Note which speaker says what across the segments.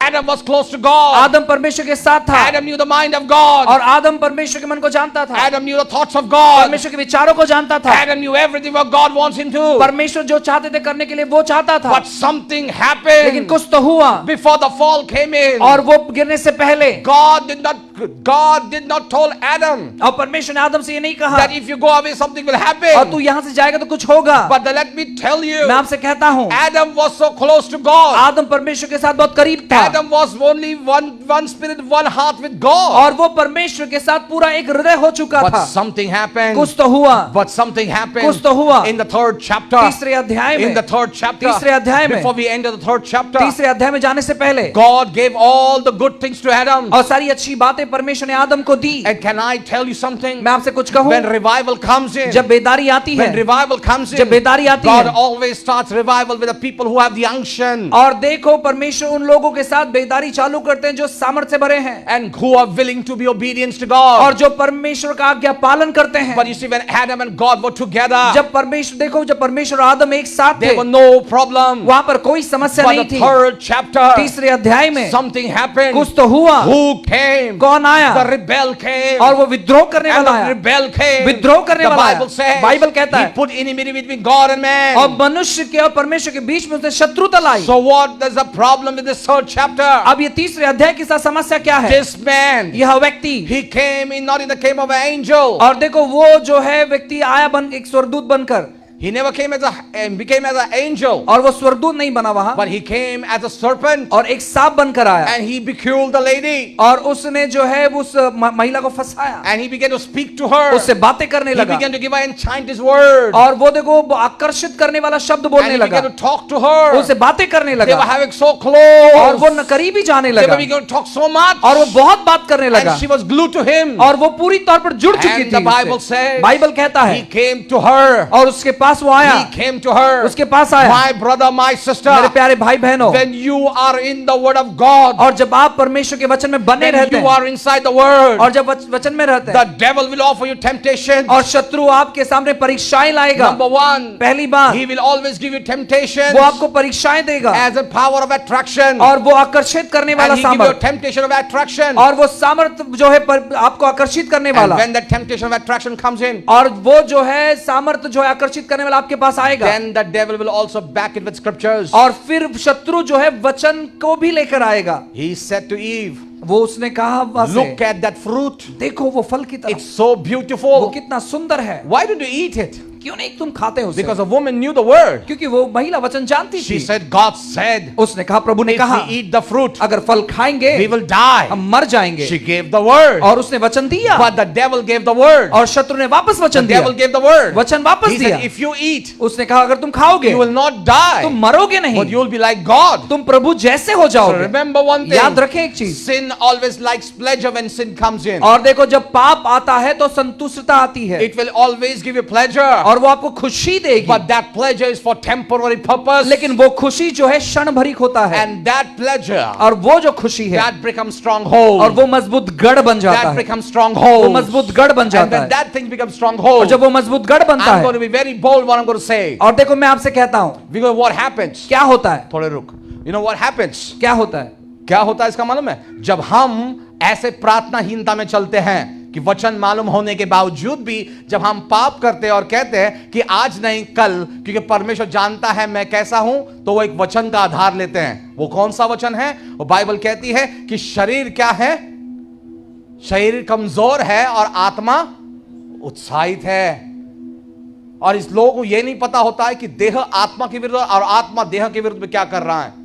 Speaker 1: Adam was close to God.
Speaker 2: आदम परमेश्वर के साथ था,
Speaker 1: Adam knew the mind of God.
Speaker 2: और आदम परमेश्वर के मन को जानता था,
Speaker 1: Adam knew the thoughts of God.
Speaker 2: परमेश्वर के विचारों को जानता था,
Speaker 1: Adam knew everything what God wants him to.
Speaker 2: परमेश्वर जो चाहते थे करने के लिए वो चाहता था,
Speaker 1: But something
Speaker 2: लेकिन
Speaker 1: happened
Speaker 2: कुछ तो हुआ,
Speaker 1: before the fall came in.
Speaker 2: और वो गिरने से पहले
Speaker 1: God did not told Adam
Speaker 2: और परमेश्वर ने आदम से ये नहीं कहा
Speaker 1: that if you go away something will
Speaker 2: और
Speaker 1: happen.
Speaker 2: तू यहाँ से जाएगा तो कुछ होगा।
Speaker 1: But let me tell you,
Speaker 2: मैं आपसे कहता हूँ,
Speaker 1: Adam was so close to God.
Speaker 2: आदम परमेश्वर के साथ बहुत करीब था,
Speaker 1: Adam was only one spirit, one heart with God.
Speaker 2: और वो परमेश्वर के साथ पूरा एक हृदय हो चुका
Speaker 1: But
Speaker 2: था।
Speaker 1: something happened.
Speaker 2: कुछ तो हुआ,
Speaker 1: But something happened
Speaker 2: कुछ तो हुआ
Speaker 1: in the third chapter.
Speaker 2: तीसरे अध्याय
Speaker 1: In
Speaker 2: में,
Speaker 1: the third chapter.
Speaker 2: तीसरे अध्याय में,
Speaker 1: Before we enter the third chapter,
Speaker 2: तीसरे अध्याय में जाने से पहले
Speaker 1: God gave all the good things to Adam.
Speaker 2: और सारी अच्छी बातें परमेश्वर ने आदम को दी।
Speaker 1: And can I tell you something?
Speaker 2: मैं आपसे कुछ कहूं,
Speaker 1: When revival comes in,
Speaker 2: जब बेदारी आती है,
Speaker 1: when revival comes
Speaker 2: जब
Speaker 1: in,
Speaker 2: बेदारी आती
Speaker 1: God
Speaker 2: है,
Speaker 1: always starts revival with the people who have the unction
Speaker 2: और देखो परमेश्वर उन लोगों के साथ बेदारी चालू करते हैं जो सामर्थ्य से भरे हैं
Speaker 1: and who are willing to be obedient to God.
Speaker 2: और जो परमेश्वर का आज्ञा पालन करते हैं।
Speaker 1: But you see, when Adam and God were together,
Speaker 2: जब परमेश्वर, देखो जब परमेश्वर और आदम एक साथ थे,
Speaker 1: there was no problem.
Speaker 2: वहां पर कोई समस्या
Speaker 1: But
Speaker 2: नहीं
Speaker 1: the
Speaker 2: थी।
Speaker 1: third chapter,
Speaker 2: तीसरे अध्याय में
Speaker 1: something happened.
Speaker 2: कुछ तो हुआ।
Speaker 1: Who came?
Speaker 2: कौन आया?
Speaker 1: The rebel came.
Speaker 2: और वो विद्रोह करने
Speaker 1: And
Speaker 2: वाला
Speaker 1: the
Speaker 2: आया।
Speaker 1: rebel came.
Speaker 2: विद्रोह करने
Speaker 1: The
Speaker 2: वाला आया।
Speaker 1: Bible says,
Speaker 2: बाइबल कहता
Speaker 1: he
Speaker 2: है,
Speaker 1: put enmity between God and man.
Speaker 2: और मनुष्य के और परमेश्वर के बीच में उसने शत्रुता लाई।
Speaker 1: So what? There's a problem with this third chapter.
Speaker 2: अब ये तीसरे अध्याय के साथ समस्या क्या है?
Speaker 1: This man,
Speaker 2: यह व्यक्ति,
Speaker 1: he came in not in the came of an angel.
Speaker 2: और देखो वो जो है व्यक्ति आया बन एक स्वर्गदूत बनकर,
Speaker 1: He never came as became as an angel.
Speaker 2: और वो स्वर्गदूत नहीं बना वहां,
Speaker 1: But he came as a serpent.
Speaker 2: और एक सांप बनकर आया,
Speaker 1: And he beguiled the lady.
Speaker 2: और उसने जो है उस महिला को फंसाया,
Speaker 1: And he began to speak to her.
Speaker 2: उससे बातें करने
Speaker 1: He
Speaker 2: लगा,
Speaker 1: began to give her enchanted word.
Speaker 2: और वो देखो आकर्षित करने वाला शब्द
Speaker 1: And
Speaker 2: बोलने
Speaker 1: he
Speaker 2: लगा,
Speaker 1: began to talk to her.
Speaker 2: उससे बातें करने
Speaker 1: They were
Speaker 2: लगा,
Speaker 1: having so
Speaker 2: और
Speaker 1: close.
Speaker 2: वो करीब ही जाने
Speaker 1: They
Speaker 2: लगा,
Speaker 1: were beginning to talk so much.
Speaker 2: और वो बहुत बात करने लगा,
Speaker 1: And she was glued to him.
Speaker 2: और वो पूरी तौर पर जुड़ चुकी
Speaker 1: And the
Speaker 2: थी
Speaker 1: Bible
Speaker 2: उससे।
Speaker 1: says,
Speaker 2: बाइबल कहता
Speaker 1: he
Speaker 2: है,
Speaker 1: came to her.
Speaker 2: और उसके पास वो आया,
Speaker 1: He came to her.
Speaker 2: उसके पास आया,
Speaker 1: My brother, my sister.
Speaker 2: मेरे प्यारे भाई बहनों,
Speaker 1: When you are in the word of God,
Speaker 2: और जब आप परमेश्वर के वचन में बने
Speaker 1: when
Speaker 2: रहते
Speaker 1: you
Speaker 2: हैं,
Speaker 1: are inside the word,
Speaker 2: और जब वचन में रहते
Speaker 1: the
Speaker 2: हैं,
Speaker 1: devil will offer you temptation.
Speaker 2: और शत्रु आपके सामने परीक्षाएं लाएगा।
Speaker 1: Number one,
Speaker 2: पहली बात,
Speaker 1: he will always give you temptation
Speaker 2: वो आपको परीक्षाएं देगा,
Speaker 1: as a power of attraction.
Speaker 2: और वो आकर्षित करने वाला
Speaker 1: And he give you a
Speaker 2: सामर्थ,
Speaker 1: temptation of attraction.
Speaker 2: और वो सामर्थ जो है आपको आकर्षित करने
Speaker 1: And
Speaker 2: वाला,
Speaker 1: when that temptation of attraction comes in,
Speaker 2: और वो जो है सामर्थ जो है आकर्षित करने वाला आपके पास आएगा,
Speaker 1: then the devil will also back it with scriptures.
Speaker 2: और फिर शत्रु जो है वचन को भी लेकर आएगा।
Speaker 1: He said to Eve,
Speaker 2: वो उसने कहा हव्वा से,
Speaker 1: look at that fruit.
Speaker 2: देखो वो फल की तरफ,
Speaker 1: It's so
Speaker 2: वो
Speaker 1: beautiful.
Speaker 2: कितना सुंदर है,
Speaker 1: Why did you eat it?
Speaker 2: क्यों नहीं तुम खाते हो उसे?
Speaker 1: Because a woman knew the word.
Speaker 2: क्योंकि वो महिला वचन जानती
Speaker 1: She
Speaker 2: थी।
Speaker 1: said, God said,
Speaker 2: उसने कहा, प्रभु ने
Speaker 1: if
Speaker 2: कहा,
Speaker 1: we eat the fruit,
Speaker 2: अगर फल खाएंगे
Speaker 1: we will die.
Speaker 2: हम मर जाएंगे।
Speaker 1: She gave the word.
Speaker 2: और उसने वचन दिया,
Speaker 1: But the devil gave the word.
Speaker 2: और शत्रु ने वापस
Speaker 1: The
Speaker 2: वचन दिया,
Speaker 1: devil gave the word.
Speaker 2: वचन वापस
Speaker 1: He
Speaker 2: दिया।
Speaker 1: said, if you eat,
Speaker 2: उसने कहा अगर तुम खाओगे
Speaker 1: you will not die,
Speaker 2: तुम मरोगे नहीं,
Speaker 1: but you will be like God.
Speaker 2: तुम प्रभु जैसे हो
Speaker 1: So
Speaker 2: जाओगे।
Speaker 1: remember one
Speaker 2: याद
Speaker 1: thing,
Speaker 2: रखें एक चीज,
Speaker 1: sin always likes pleasure when sin comes in.
Speaker 2: और देखो जब पाप आता है तो संतुष्टता आती है,
Speaker 1: It will always give you pleasure.
Speaker 2: और वो आपको खुशी देगी,
Speaker 1: But that pleasure is for temporary purpose.
Speaker 2: लेकिन वो खुशी जो है क्षण भरिक होता है,
Speaker 1: And that pleasure,
Speaker 2: और वो जो खुशी है
Speaker 1: that becomes stronghold.
Speaker 2: और वो मजबूत गढ़ बन जाता
Speaker 1: That
Speaker 2: है,
Speaker 1: becomes
Speaker 2: वो
Speaker 1: stronghold.
Speaker 2: मजबूत गढ़ बन
Speaker 1: And
Speaker 2: जाता
Speaker 1: when
Speaker 2: है,
Speaker 1: that thing becomes
Speaker 2: और
Speaker 1: stronghold,
Speaker 2: जब वो मजबूत गढ़ बनता
Speaker 1: I'm
Speaker 2: है,
Speaker 1: going to be very bold what I'm going to say.
Speaker 2: और देखो मैं आपसे कहता हूं
Speaker 1: Because what happens?
Speaker 2: क्या होता है,
Speaker 1: थोड़े रुक. You know what happens?
Speaker 2: क्या होता है,
Speaker 1: क्या होता है इसका मालूम है? जब हम ऐसे प्रार्थनाहीनता में चलते हैं कि वचन मालूम होने के बावजूद भी जब हम पाप करते हैं और कहते हैं कि आज नहीं कल, क्योंकि परमेश्वर जानता है मैं कैसा हूं, तो वो एक वचन का आधार लेते हैं। वो कौन सा वचन है? वो बाइबल कहती है कि शरीर क्या है? शरीर कमजोर है और आत्मा उत्साहित है। और इस लोगों को यह नहीं पता होता है कि देह आत्मा के विरुद्ध और आत्मा देह के विरुद्ध में क्या कर रहा है।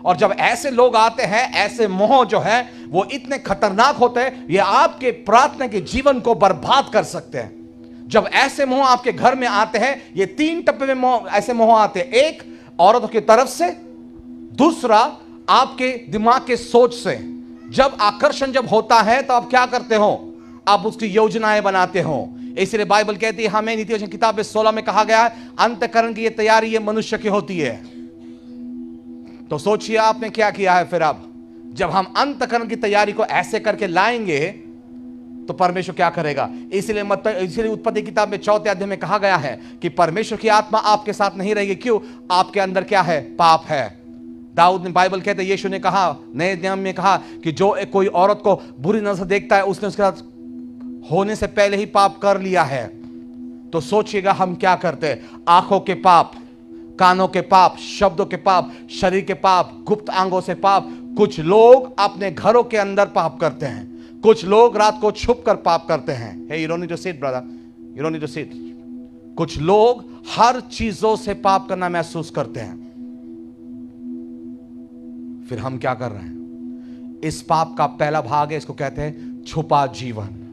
Speaker 1: और जब ऐसे लोग आते हैं, ऐसे मोह जो है वो इतने खतरनाक होते हैं, ये आपके प्रार्थना के जीवन को बर्बाद कर सकते हैं। जब ऐसे मोह आपके घर में आते हैं, ये 3 टप्पे में मोह, ऐसे मोह आते हैं। एक, औरतों की तरफ से, दूसरा आपके दिमाग के सोच से। जब आकर्षण जब होता है तो आप क्या करते हो? आप उसकी योजनाएं बनाते हो। इसलिए बाइबल कहती है, हमें नीति वचन किताब में 16 में कहा गया है, अंतःकरण की ये तैयारी ये मनुष्य की होती है। तो सोचिए आपने क्या किया है फिर। अब जब हम अंतःकरण की तैयारी को ऐसे करके लाएंगे तो परमेश्वर क्या करेगा? इसलिए उत्पत्ति किताब में 4 अध्याय में कहा गया है कि परमेश्वर की आत्मा आपके साथ नहीं रहेगी। क्यों? आपके अंदर क्या है? पाप है। दाऊद ने, बाइबल कहते हैं, यीशु ने कहा, नए नियम में कहा कि जो कोई औरत को बुरी नजर देखता है उसने उसके साथ होने से पहले ही पाप कर लिया है। तो सोचिएगा हम क्या करते हैं? आंखों के पाप, कानों के पाप, शब्दों के पाप, शरीर के पाप, गुप्त अंगों से पाप। कुछ लोग अपने घरों के अंदर पाप करते हैं, कुछ लोग रात को छुप कर पाप करते हैं। Hey, you don't need to sit, brother. You don't need to sit. कुछ लोग हर चीजों से पाप करना महसूस करते हैं। फिर हम क्या कर रहे हैं? इस पाप का पहला भाग है, इसको कहते हैं छुपा जीवन।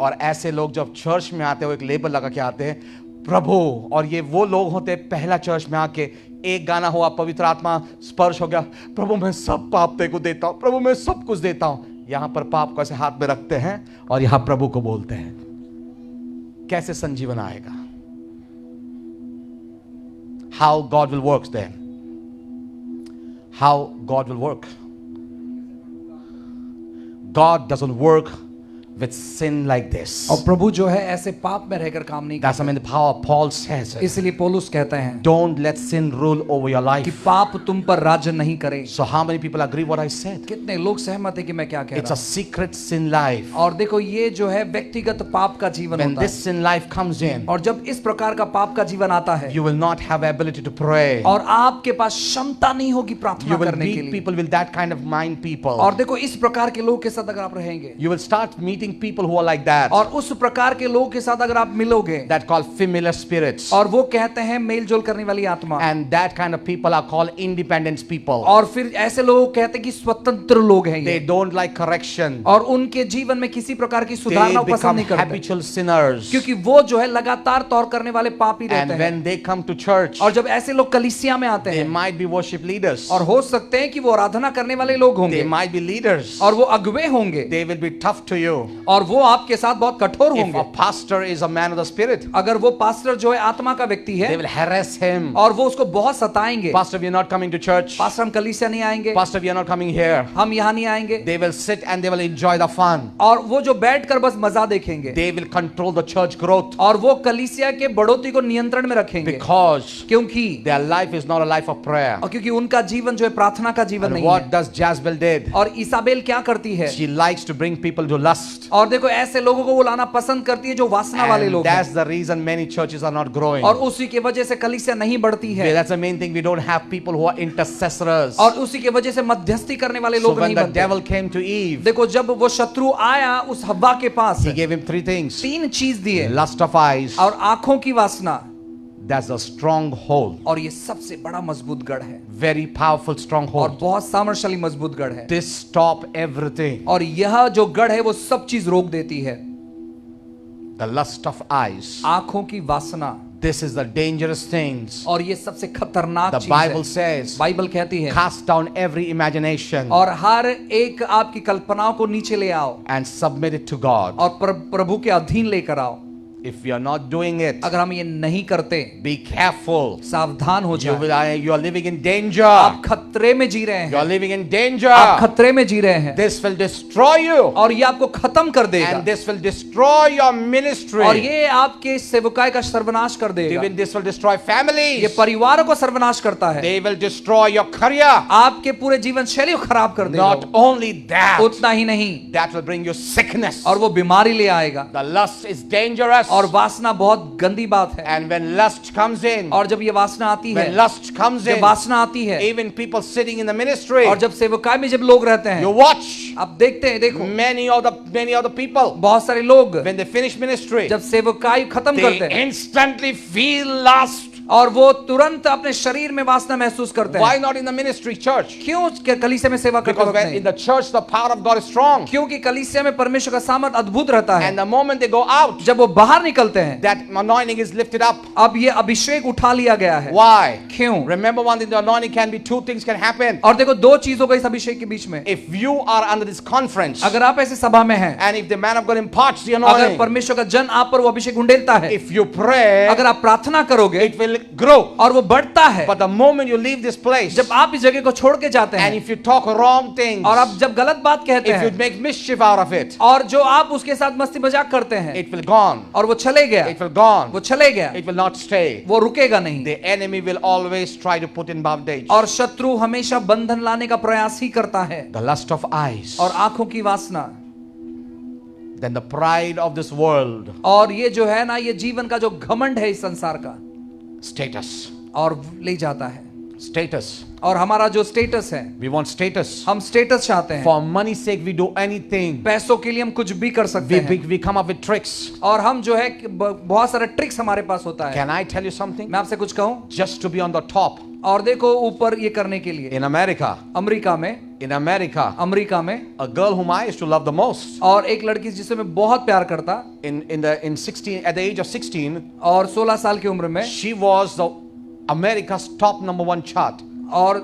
Speaker 1: और ऐसे लोग जब चर्च में आते हैं, वो एक लेबल लगा के आते हैं प्रभु, और ये वो लोग होते हैं पहला चर्च में आके एक गाना हुआ, पवित्र आत्मा स्पर्श हो गया, प्रभु मैं सब पाप तेरे को देता हूं, प्रभु मैं सब कुछ देता हूं। यहां पर पाप को ऐसे हाथ में रखते हैं और यहां प्रभु को बोलते हैं। कैसे संजीवन आएगा? How God will work then? How God will work? God doesn't work with sin like this.
Speaker 2: और प्रभु जो है ऐसे पाप में रहकर काम नहीं
Speaker 1: That's
Speaker 2: करता।
Speaker 1: I mean the power Paul says it.
Speaker 2: इसलिए पौलुस कहते हैं
Speaker 1: Don't let sin rule over your
Speaker 2: कि
Speaker 1: life.
Speaker 2: पाप तुम पर राज्य नहीं करे।
Speaker 1: So how many people agree what I said?
Speaker 2: कितने लोग सहमत है कि मैं क्या कह
Speaker 1: It's
Speaker 2: रहा
Speaker 1: a secret sin life.
Speaker 2: हूं? और देखो ये जो है व्यक्तिगत पाप का जीवन
Speaker 1: When
Speaker 2: होता
Speaker 1: this
Speaker 2: है।
Speaker 1: sin life comes in,
Speaker 2: और जब इस प्रकार का पाप का जीवन आता है
Speaker 1: you will not have ability to pray.
Speaker 2: और आपके पास क्षमता नहीं होगी प्रार्थना
Speaker 1: You will
Speaker 2: करने के
Speaker 1: meet
Speaker 2: लिए।
Speaker 1: people with that kind of mind people.
Speaker 2: और देखो इस प्रकार के लोग के साथ अगर आप रहेंगे
Speaker 1: You will start meeting people who are like that.
Speaker 2: और उस प्रकार के लोगों के साथ अगर आप मिलोगे,
Speaker 1: That called familiar spirits.
Speaker 2: और वो कहते हैं मेलजोल करने वाली आत्मा,
Speaker 1: And that kind of people are called independent people.
Speaker 2: और फिर ऐसे लोग कहते हैं कि स्वतंत्र लोग हैं
Speaker 1: They
Speaker 2: ये,
Speaker 1: don't like correction.
Speaker 2: और उनके जीवन में किसी प्रकार की
Speaker 1: They
Speaker 2: सुधारना पसंद
Speaker 1: become
Speaker 2: नहीं करते,
Speaker 1: habitual sinners.
Speaker 2: क्योंकि वो जो है लगातार तौर करने वाले पापी रहते
Speaker 1: And
Speaker 2: हैं।
Speaker 1: when they come to church,
Speaker 2: और जब ऐसे लोग कलीसिया में आते
Speaker 1: they
Speaker 2: हैं,
Speaker 1: might be worship leaders.
Speaker 2: और हो सकते हैं कि वो आराधना करने वाले लोग
Speaker 1: They
Speaker 2: होंगे,
Speaker 1: might be leaders.
Speaker 2: और वो अगुवे होंगे,
Speaker 1: They will be tough to you.
Speaker 2: और वो आपके साथ बहुत कठोर
Speaker 1: If
Speaker 2: होंगे।
Speaker 1: a pastor is a man of the spirit,
Speaker 2: अगर वो पास्टर जो है आत्मा का व्यक्ति
Speaker 1: they
Speaker 2: है,
Speaker 1: will harass him.
Speaker 2: और वो उसको बहुत सताएंगे,
Speaker 1: Pastor, we are not coming to church.
Speaker 2: Pastor हम कलीसिया नहीं आएंगे,
Speaker 1: Pastor, we are not coming here.
Speaker 2: हम यहाँ नहीं आएंगे,
Speaker 1: They will sit and they will enjoy the fun.
Speaker 2: और वो जो बैठकर बस मजा देखेंगे,
Speaker 1: They will control the church growth
Speaker 2: और वो कलीसिया के बढ़ोतरी को नियंत्रण में रखेंगे,
Speaker 1: because
Speaker 2: क्योंकि
Speaker 1: their life is not a life of prayer.
Speaker 2: और क्योंकि उनका जीवन जो है प्रार्थना का जीवन
Speaker 1: And
Speaker 2: नहीं
Speaker 1: what
Speaker 2: है।
Speaker 1: does Jezebel did?
Speaker 2: और इसाबेल क्या करती है?
Speaker 1: She likes to bring people to lust.
Speaker 2: और देखो ऐसे लोगों को वो लाना पसंद करती है जो वासना वाले
Speaker 1: And
Speaker 2: लोग
Speaker 1: that's
Speaker 2: हैं,
Speaker 1: the reason many churches are not growing.
Speaker 2: और उसी की वजह से कलीसिया नहीं बढ़ती है,
Speaker 1: That's the main thing. We don't have people who are intercessors.
Speaker 2: और उसी की वजह से मध्यस्थी करने वाले
Speaker 1: So
Speaker 2: लोग
Speaker 1: when
Speaker 2: नहीं
Speaker 1: the
Speaker 2: बनते।
Speaker 1: devil came to Eve,
Speaker 2: देखो जब वो शत्रु आया उस हव्वा के पास,
Speaker 1: he gave him three things.
Speaker 2: तीन चीज दिए,
Speaker 1: Lust of eyes,
Speaker 2: और आंखों की वासना,
Speaker 1: that's a stronghold.
Speaker 2: और ये सबसे बड़ा मजबूत गढ़ है,
Speaker 1: Very powerful
Speaker 2: और
Speaker 1: stronghold.
Speaker 2: बहुत सामर्थ्यशाली मजबूत गढ़ है,
Speaker 1: This stop everything.
Speaker 2: और यह जो गढ़ है वो सब चीज रोक देती है।
Speaker 1: The lust of eyes.
Speaker 2: आंखों की वासना,
Speaker 1: This is the dangerous things.
Speaker 2: और ये सबसे खतरनाक
Speaker 1: The
Speaker 2: चीज
Speaker 1: Bible
Speaker 2: है।
Speaker 1: says,
Speaker 2: बाइबल कहती है,
Speaker 1: cast down every imagination
Speaker 2: और हर एक आपकी कल्पनाओं को नीचे ले आओ
Speaker 1: and submit it to God.
Speaker 2: और प्रभु के अधीन लेकर आओ।
Speaker 1: If we are not doing it,
Speaker 2: अगर हम ये नहीं करते,
Speaker 1: be careful.
Speaker 2: सावधान हो जाओ,
Speaker 1: You are living in danger.
Speaker 2: आप खतरे में जी रहे
Speaker 1: You are
Speaker 2: हैं,
Speaker 1: living in danger.
Speaker 2: आप खतरे में जी रहे हैं,
Speaker 1: This will destroy you.
Speaker 2: और ये आपको खत्म कर देगा,
Speaker 1: And this will destroy your ministry.
Speaker 2: और ये आपके सेवकाई का सर्वनाश कर देगा।
Speaker 1: Even this will destroy
Speaker 2: ये
Speaker 1: families.
Speaker 2: परिवारों को सर्वनाश करता है,
Speaker 1: They will destroy your career.
Speaker 2: आपके पूरे जीवन शैली को खराब कर देगा।
Speaker 1: Not only that,
Speaker 2: उतना ही नहीं,
Speaker 1: that will bring you sickness.
Speaker 2: और वो बीमारी ले आएगा,
Speaker 1: The lust is dangerous.
Speaker 2: और वासना बहुत गंदी बात है।
Speaker 1: And when lust comes in,
Speaker 2: और जब ये वासना आती है,
Speaker 1: when lust comes
Speaker 2: जब
Speaker 1: in,
Speaker 2: वासना आती है,
Speaker 1: even people sitting in the ministry,
Speaker 2: और जब सेवकाई में जब लोग रहते
Speaker 1: you
Speaker 2: हैं,
Speaker 1: watch
Speaker 2: आप देखते हैं, देखो
Speaker 1: many of the people,
Speaker 2: बहुत सारे लोग
Speaker 1: when they finish ministry,
Speaker 2: जब सेवकाई खत्म करते
Speaker 1: they
Speaker 2: हैं,
Speaker 1: instantly feel lust.
Speaker 2: और वो तुरंत अपने शरीर में वासना महसूस करते
Speaker 1: Why
Speaker 2: हैं।
Speaker 1: not in the ministry church?
Speaker 2: क्यों कलीसिया में सेवा करते
Speaker 1: Because
Speaker 2: वक्त
Speaker 1: when in
Speaker 2: नहीं?
Speaker 1: the church the power of God is strong.
Speaker 2: क्योंकि कलीसिया में परमेश्वर का सामर्थ अद्भुत रहता है।
Speaker 1: And the moment they go out,
Speaker 2: जब वो बाहर निकलते हैं,
Speaker 1: that anointing is lifted up.
Speaker 2: अब ये अभिषेक उठा लिया गया है।
Speaker 1: Why?
Speaker 2: क्यों?
Speaker 1: Remember one thing, the anointing can be two things can happen.
Speaker 2: और देखो दो चीजों का इस अभिषेक के बीच में,
Speaker 1: If you are under this conference,
Speaker 2: अगर आप ऐसे सभा में हैं,
Speaker 1: and if the man of God imparts the
Speaker 2: अगर
Speaker 1: anointing,
Speaker 2: परमेश्वर का जन आप पर वो अभिषेक उंडेलता है,
Speaker 1: if you pray,
Speaker 2: अगर आप प्रार्थना करोगे,
Speaker 1: it will grow.
Speaker 2: और वो बढ़ता है।
Speaker 1: But the moment you leave this place,
Speaker 2: जब आप इस जगह को छोड़ के जाते
Speaker 1: and
Speaker 2: हैं
Speaker 1: if you talk wrong things,
Speaker 2: और आप जब गलत बात कहते
Speaker 1: if you
Speaker 2: हैं
Speaker 1: make mischief out of it,
Speaker 2: और जो आप उसके साथ मस्ती मजाक करते हैं
Speaker 1: it will gone.
Speaker 2: और वो चले गया,
Speaker 1: It will gone.
Speaker 2: वो चले गया,
Speaker 1: It will not stay.
Speaker 2: वो रुकेगा नहीं।
Speaker 1: The enemy will always try to put in bondage.
Speaker 2: और शत्रु हमेशा बंधन लाने का प्रयास ही करता है।
Speaker 1: The lust of eyes,
Speaker 2: और आंखों की वासना,
Speaker 1: then the pride of this world,
Speaker 2: और ये जो है ना, ये जीवन का जो घमंड है इस संसार का,
Speaker 1: status,
Speaker 2: और ले जाता है।
Speaker 1: status.
Speaker 2: और हमारा जो स्टेटस है,
Speaker 1: We want status.
Speaker 2: हम स्टेटस चाहते हैं।
Speaker 1: For money's sake, we do anything.
Speaker 2: पैसों के लिए हम कुछ भी कर सकते
Speaker 1: We,
Speaker 2: हैं।
Speaker 1: we, we come up with tricks.
Speaker 2: और हम जो है कि बहुत सारे ट्रिक्स हमारे पास होता है।
Speaker 1: Can I tell you something?
Speaker 2: मैं आपसे कुछ कहूं?
Speaker 1: Just to be on the top.
Speaker 2: और देखो ऊपर ये करने के लिए
Speaker 1: In America,
Speaker 2: अमेरिका में, अमेरिका में
Speaker 1: a girl whom I used to love the most,
Speaker 2: और एक लड़की जिसे मैं बहुत प्यार करता,
Speaker 1: in 16, at the age of 16,
Speaker 2: और 16 साल की उम्र में,
Speaker 1: she was the America's top #1 chart.
Speaker 2: और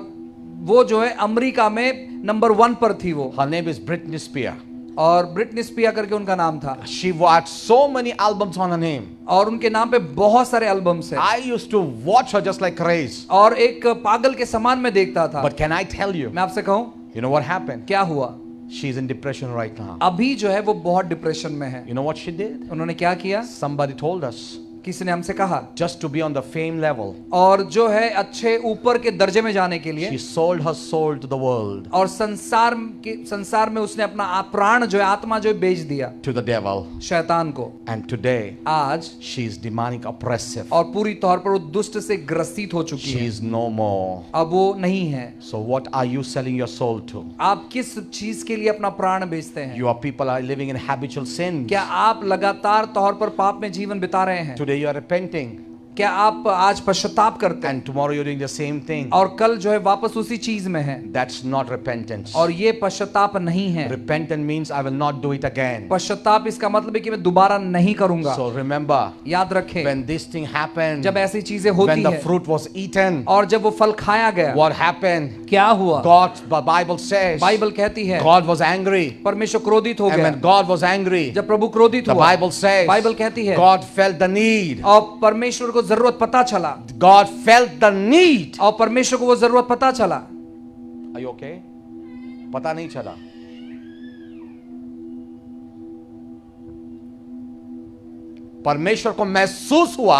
Speaker 2: वो जो है अमेरिका में नंबर 1 पर थी वो,
Speaker 1: Her name is Britney Spears.
Speaker 2: और ब्रिटनी स्पीयर करके उनका नाम था।
Speaker 1: She had so many albums on her name.
Speaker 2: और उनके नाम पे बहुत सारे एल्बम्स हैं।
Speaker 1: I used to watch her just like crazy.
Speaker 2: और एक पागल के समान में देखता था।
Speaker 1: But can I tell you?
Speaker 2: मैं आपसे कहूं,
Speaker 1: You know what happened?
Speaker 2: क्या हुआ?
Speaker 1: She's in depression right now.
Speaker 2: अभी जो है वो बहुत डिप्रेशन में है।
Speaker 1: You know what she did?
Speaker 2: उन्होंने क्या किया?
Speaker 1: Somebody told us,
Speaker 2: किसी ने हमसे कहा,
Speaker 1: just to be on the fame level,
Speaker 2: और जो है अच्छे ऊपर के दर्जे में जाने के लिए,
Speaker 1: she sold her soul to the world,
Speaker 2: और संसार में उसने अपना प्राण जो है, आत्मा जो है बेच दिया
Speaker 1: to the devil.
Speaker 2: शैतान को।
Speaker 1: And today,
Speaker 2: आज
Speaker 1: she is demonic oppressive.
Speaker 2: और पूरी तौर पर वो दुष्ट से ग्रसित हो चुकी
Speaker 1: She
Speaker 2: है।
Speaker 1: is no more.
Speaker 2: अब वो नहीं है।
Speaker 1: So what are you selling your soul to?
Speaker 2: आप किस चीज के लिए अपना प्राण बेचते हैं?
Speaker 1: Your people are living in habitual sin.
Speaker 2: क्या आप लगातार तौर पर पाप में जीवन बिता रहे हैं?
Speaker 1: Today you are repenting,
Speaker 2: क्या आप आज पश्चाताप करते हैं
Speaker 1: and tomorrow you're doing the same thing.
Speaker 2: और कल जो है वापस उसी चीज में है?
Speaker 1: That's not repentance.
Speaker 2: और ये पश्चाताप नहीं है।
Speaker 1: Repentance means I will not do it again.
Speaker 2: पश्चाताप इसका मतलब है कि मैं दोबारा नहीं करूंगा।
Speaker 1: So remember,
Speaker 2: याद रखें,
Speaker 1: when this thing happened,
Speaker 2: जब ऐसी चीजें होती
Speaker 1: when the
Speaker 2: है
Speaker 1: fruit was eaten,
Speaker 2: और जब वो फल खाया गया,
Speaker 1: what happened?
Speaker 2: क्या हुआ?
Speaker 1: God, the Bible says,
Speaker 2: Bible कहती है
Speaker 1: God was angry.
Speaker 2: परमेश्वर क्रोधित हो
Speaker 1: And
Speaker 2: गया।
Speaker 1: when God was angry,
Speaker 2: जब प्रभु क्रोधित
Speaker 1: the
Speaker 2: हुआ,
Speaker 1: Bible says,
Speaker 2: बाइबल कहती है
Speaker 1: God felt the need.
Speaker 2: और परमेश्वर को जरूरत पता चला,
Speaker 1: God felt the need.
Speaker 2: और परमेश्वर को वो जरूरत पता चला।
Speaker 1: Are you okay? पता नहीं चला। परमेश्वर को महसूस हुआ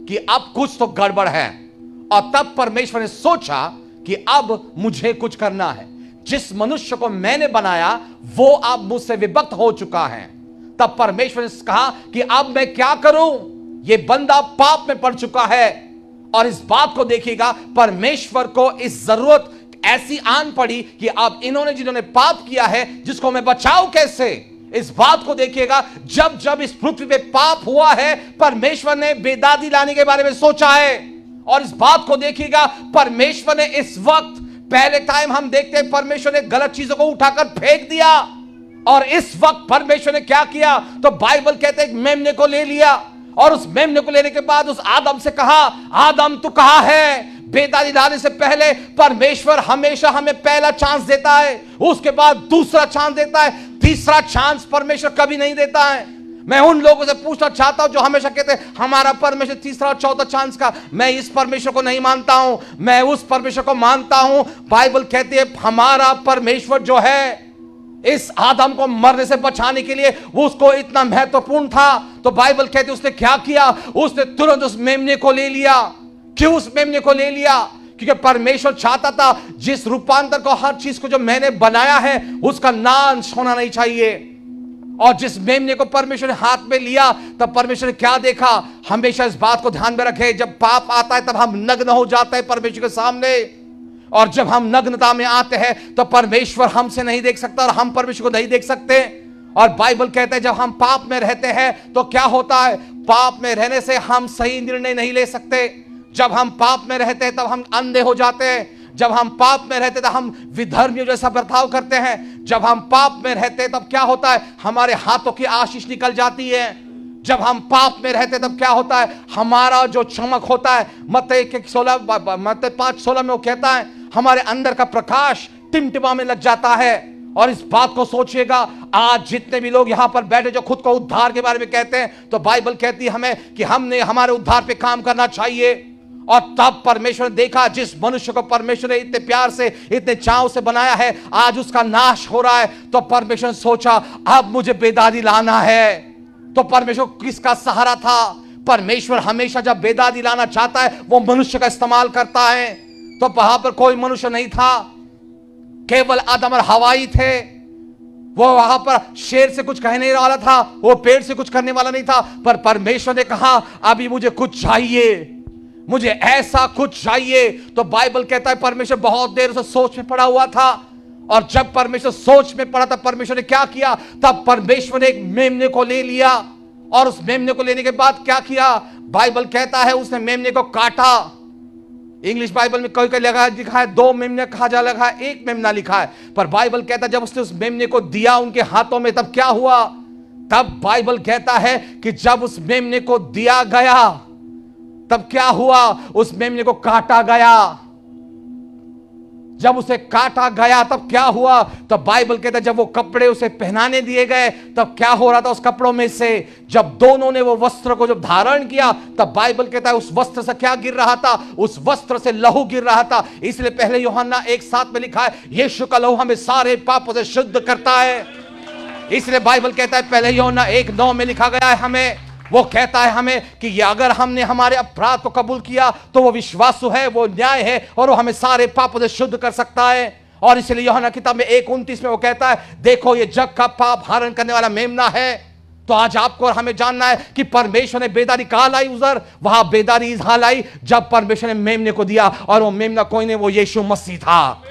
Speaker 1: कि अब कुछ तो गड़बड़ है, और तब परमेश्वर ने सोचा कि अब मुझे कुछ करना है। जिस मनुष्य को मैंने बनाया वो अब मुझसे विभक्त हो चुका है। तब परमेश्वर ने कहा कि अब मैं क्या करूं, ये बंदा पाप में पड़ चुका है। और इस बात को देखिएगा, परमेश्वर को इस जरूरत ऐसी आन पड़ी कि अब इन्होंने जिन्होंने पाप किया है, जिसको मैं बचाऊं कैसे। इस बात को देखिएगा, जब जब इस पृथ्वी पे पाप हुआ है, परमेश्वर ने बेदादी लाने के बारे में सोचा है। और इस बात को देखिएगा, परमेश्वर ने इस वक्त, पहले टाइम हम देखते हैं परमेश्वर ने गलत चीजों को उठाकर फेंक दिया, और इस वक्त परमेश्वर ने क्या किया, तो बाइबल कहते हैं मेमने को ले लिया, और उस मेमने को लेने के बाद उस आदम से कहा, आदम तू कहां है। बेदादी लाने से पहले परमेश्वर हमेशा हमें पहला चांस देता है, उसके बाद दूसरा चांस देता है, तीसरा चांस परमेश्वर कभी नहीं देता है। मैं उन लोगों से पूछना चाहता हूं जो हमेशा कहते हैं हमारा परमेश्वर तीसरा और चौथा चांस का, मैं इस परमेश्वर को नहीं मानता हूं, मैं उस परमेश्वर को मानता हूं। बाइबल कहती है हमारा परमेश्वर जो है, इस आदम को मरने से बचाने के लिए वो उसको इतना महत्वपूर्ण था, तो बाइबल कहती है उसने क्या किया, उसने तुरंत उस मेमने को ले लिया। क्यों उस मेमने को ले लिया? क्योंकि परमेश्वर चाहता था जिस रूपांतर को, हर चीज को जो मैंने बनाया है उसका नाश होना नहीं चाहिए। और जिस मेमने को परमेश्वर ने हाथ में लिया, तब परमेश्वर ने क्या देखा, हमेशा इस बात को ध्यान में रखें, जब पाप आता है तब हम नग्न हो जाते हैं परमेश्वर के सामने, और जब हम नग्नता में आते हैं तो परमेश्वर हमसे नहीं देख सकता और हम परमेश्वर को नहीं देख सकते। और बाइबल कहते हैं जब हम पाप में रहते हैं तो क्या होता है, पाप में रहने से हम सही निर्णय नहीं ले सकते। जब हम पाप में रहते हैं तब हम अंधे हो जाते हैं। जब हम पाप में रहते हैं तब हम विधर्मियों जैसा बर्ताव करते हैं। जब हम पाप में रहते हैं तब क्या होता है, हमारे हाथों की आशीष निकल जाती है। जब हम पाप में रहते तब क्या होता है, हमारा जो चमक होता है, मत्ती 5:16 में वो कहता है हमारे अंदर का प्रकाश टिमटिमाने लग जाता है। और इस बात को सोचिएगा, आज जितने भी लोग यहां पर बैठे जो खुद को उद्धार के बारे में कहते हैं, तो बाइबल कहती है हमें कि हमने हमारे उद्धार पे काम करना चाहिए। और तब परमेश्वर ने देखा जिस मनुष्य को परमेश्वर ने इतने प्यार से इतने चाव से बनाया है आज उसका नाश हो रहा है। तो परमेश्वर ने सोचा अब मुझे बेदादी लाना है। तो परमेश्वर किसका सहारा था? परमेश्वर हमेशा जब बेदादी लाना चाहता है वो मनुष्य का इस्तेमाल करता है। तो वहां पर कोई मनुष्य नहीं था, केवल आदम और हवा ही थे। वो वहां पर शेर से कुछ कहने वाला था, वो पेड़ से कुछ करने वाला नहीं था। पर परमेश्वर ने कहा अभी मुझे कुछ चाहिए, मुझे ऐसा कुछ चाहिए। तो बाइबल कहता है परमेश्वर बहुत देर से सोच में पड़ा हुआ था। और जब परमेश्वर सोच में पड़ा तब परमेश्वर ने क्या किया? तब परमेश्वर ने एक मेमने को ले लिया और उस मेमने को लेने के बाद क्या किया? बाइबल कहता है उसने मेमने को काटा। इंग्लिश बाइबल में कोई लिखा है 2 मेमने कहा जा लिखा है, 1 मेमना लिखा है। पर बाइबल कहता है जब उसने उस मेमने को दिया उनके हाथों में तब क्या हुआ? तब बाइबल कहता है कि जब उस मेमने को दिया गया तब क्या हुआ? उस मेमने को काटा गया। जब उसे काटा गया तब क्या हुआ? तब बाइबल कहता है जब वो कपड़े उसे पहनाने दिए गए तब क्या हो रहा था? उस कपड़ों में से जब दोनों ने वो वस्त्र को जब धारण किया तब बाइबल कहता है उस वस्त्र से क्या गिर रहा था? उस वस्त्र से लहू गिर रहा था। इसलिए पहले यूहन्ना 1:7 में लिखा है यीशु का लहू हमें सारे पापों से शुद्ध करता है। इसलिए बाइबल कहता है पहले यूहन्ना 1:9 में लिखा गया है हमें, वो कहता है हमें कि ये अगर हमने हमारे अपराध को कबूल किया तो वो विश्वासु है, वो न्याय है और वो हमें सारे पापों से शुद्ध कर सकता है। और इसलिए यूहन्ना किताब में 1:29 में वो कहता है देखो ये जग का पाप हरण करने वाला मेमना है। तो आज आपको और हमें जानना है कि परमेश्वर ने बेदारी कहां लाई? उधर वहां बेदारी यहां लाई जब परमेश्वर ने मेमने को दिया। और वो मेमना कोई नहीं, वो यीशु मसीह था।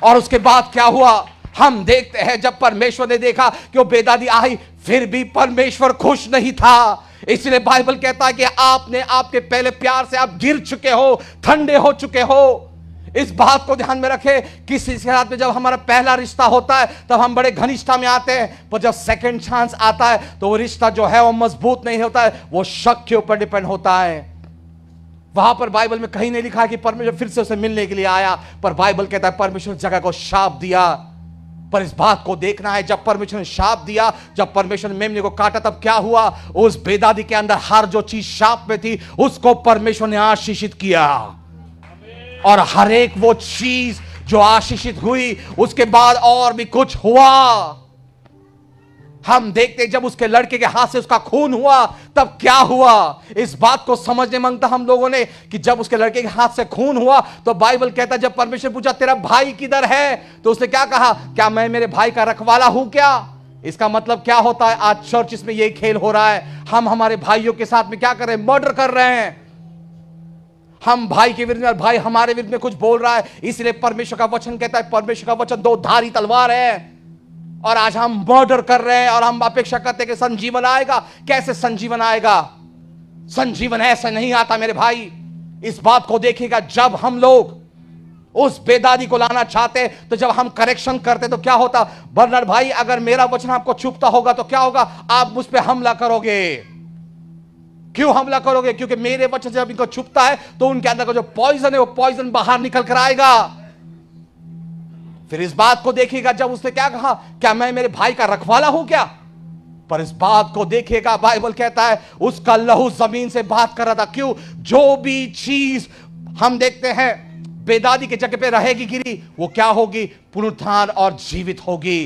Speaker 1: और उसके बाद क्या हुआ? हम देखते हैं जब परमेश्वर ने देखा कि वो बेदादी आई फिर भी परमेश्वर खुश नहीं था। इसलिए बाइबल कहता है कि आपने आपके पहले प्यार से आप गिर चुके हो, ठंडे हो चुके हो। इस बात को ध्यान में रखें। किसी के साथ में जब हमारा पहला रिश्ता होता है तब हम बड़े घनिष्ठता में आते हैं, पर जब सेकंड चांस आता है तो वो रिश्ता जो है वो मजबूत नहीं होता है, वो शक के ऊपर डिपेंड होता है। वहां पर बाइबल में कहीं नहीं लिखा है कि परमेश्वर फिर से उसे मिलने के लिए आया, पर बाइबल कहता है परमेश्वर ने जगह को शाप दिया। पर इस बात को देखना है जब परमेश्वर ने शाप दिया, जब परमेश्वर ने मेमने को काटा तब क्या हुआ? उस बेदादी के अंदर हर जो चीज शाप में थी उसको परमेश्वर ने आशीषित किया। और हर एक वो चीज जो आशीषित हुई उसके बाद और भी कुछ हुआ। हम देखते जब उसके लड़के के हाथ से उसका खून हुआ तब क्या हुआ? इस बात को समझने मांगता हम लोगों ने कि जब उसके लड़के के हाथ से खून हुआ तो बाइबल कहता है जब परमेश्वर पूछा तेरा भाई किधर है तो उसने क्या कहा? क्या मैं मेरे भाई का रखवाला हूं क्या? इसका मतलब क्या होता है? आज चर्च में यही खेल हो रहा है। हम हमारे भाइयों के साथ में क्या कर रहे हैं? मर्डर कर रहे हैं। हम भाई के विरुद्ध में, भाई हमारे विरुद्ध में कुछ बोल रहा है। इसलिए परमेश्वर का वचन कहता है, परमेश्वर का वचन 2 धारी तलवार है। और आज हम मर्डर कर रहे हैं और हम अपेक्षा करते हैं कि संजीवन आएगा। कैसे संजीवन आएगा? संजीवन ऐसे नहीं आता मेरे भाई। इस बात को देखिएगा, जब हम लोग उस बेदादी को लाना चाहते तो जब हम करेक्शन करते तो क्या होता? बर्नर भाई अगर मेरा वचन आपको चुभता होगा तो क्या होगा? आप मुझ पे हमला करोगे। क्यों हमला करोगे? क्योंकि मेरे वचन जब इनको चुभता है तो उनके अंदर का जो पॉइजन है वो पॉइजन बाहर निकल कर आएगा। फिर इस बात को देखिएगा, जब उसने क्या कहा? क्या मैं मेरे भाई का रखवाला हूं क्या? पर इस बात को देखिएगा, बाइबल कहता है उसका लहू जमीन से बात कर रहा था। क्यों? जो भी चीज हम देखते हैं बेदादी के जगह पे रहेगी गिरी, वो क्या होगी? पुनरुत्थान और जीवित होगी।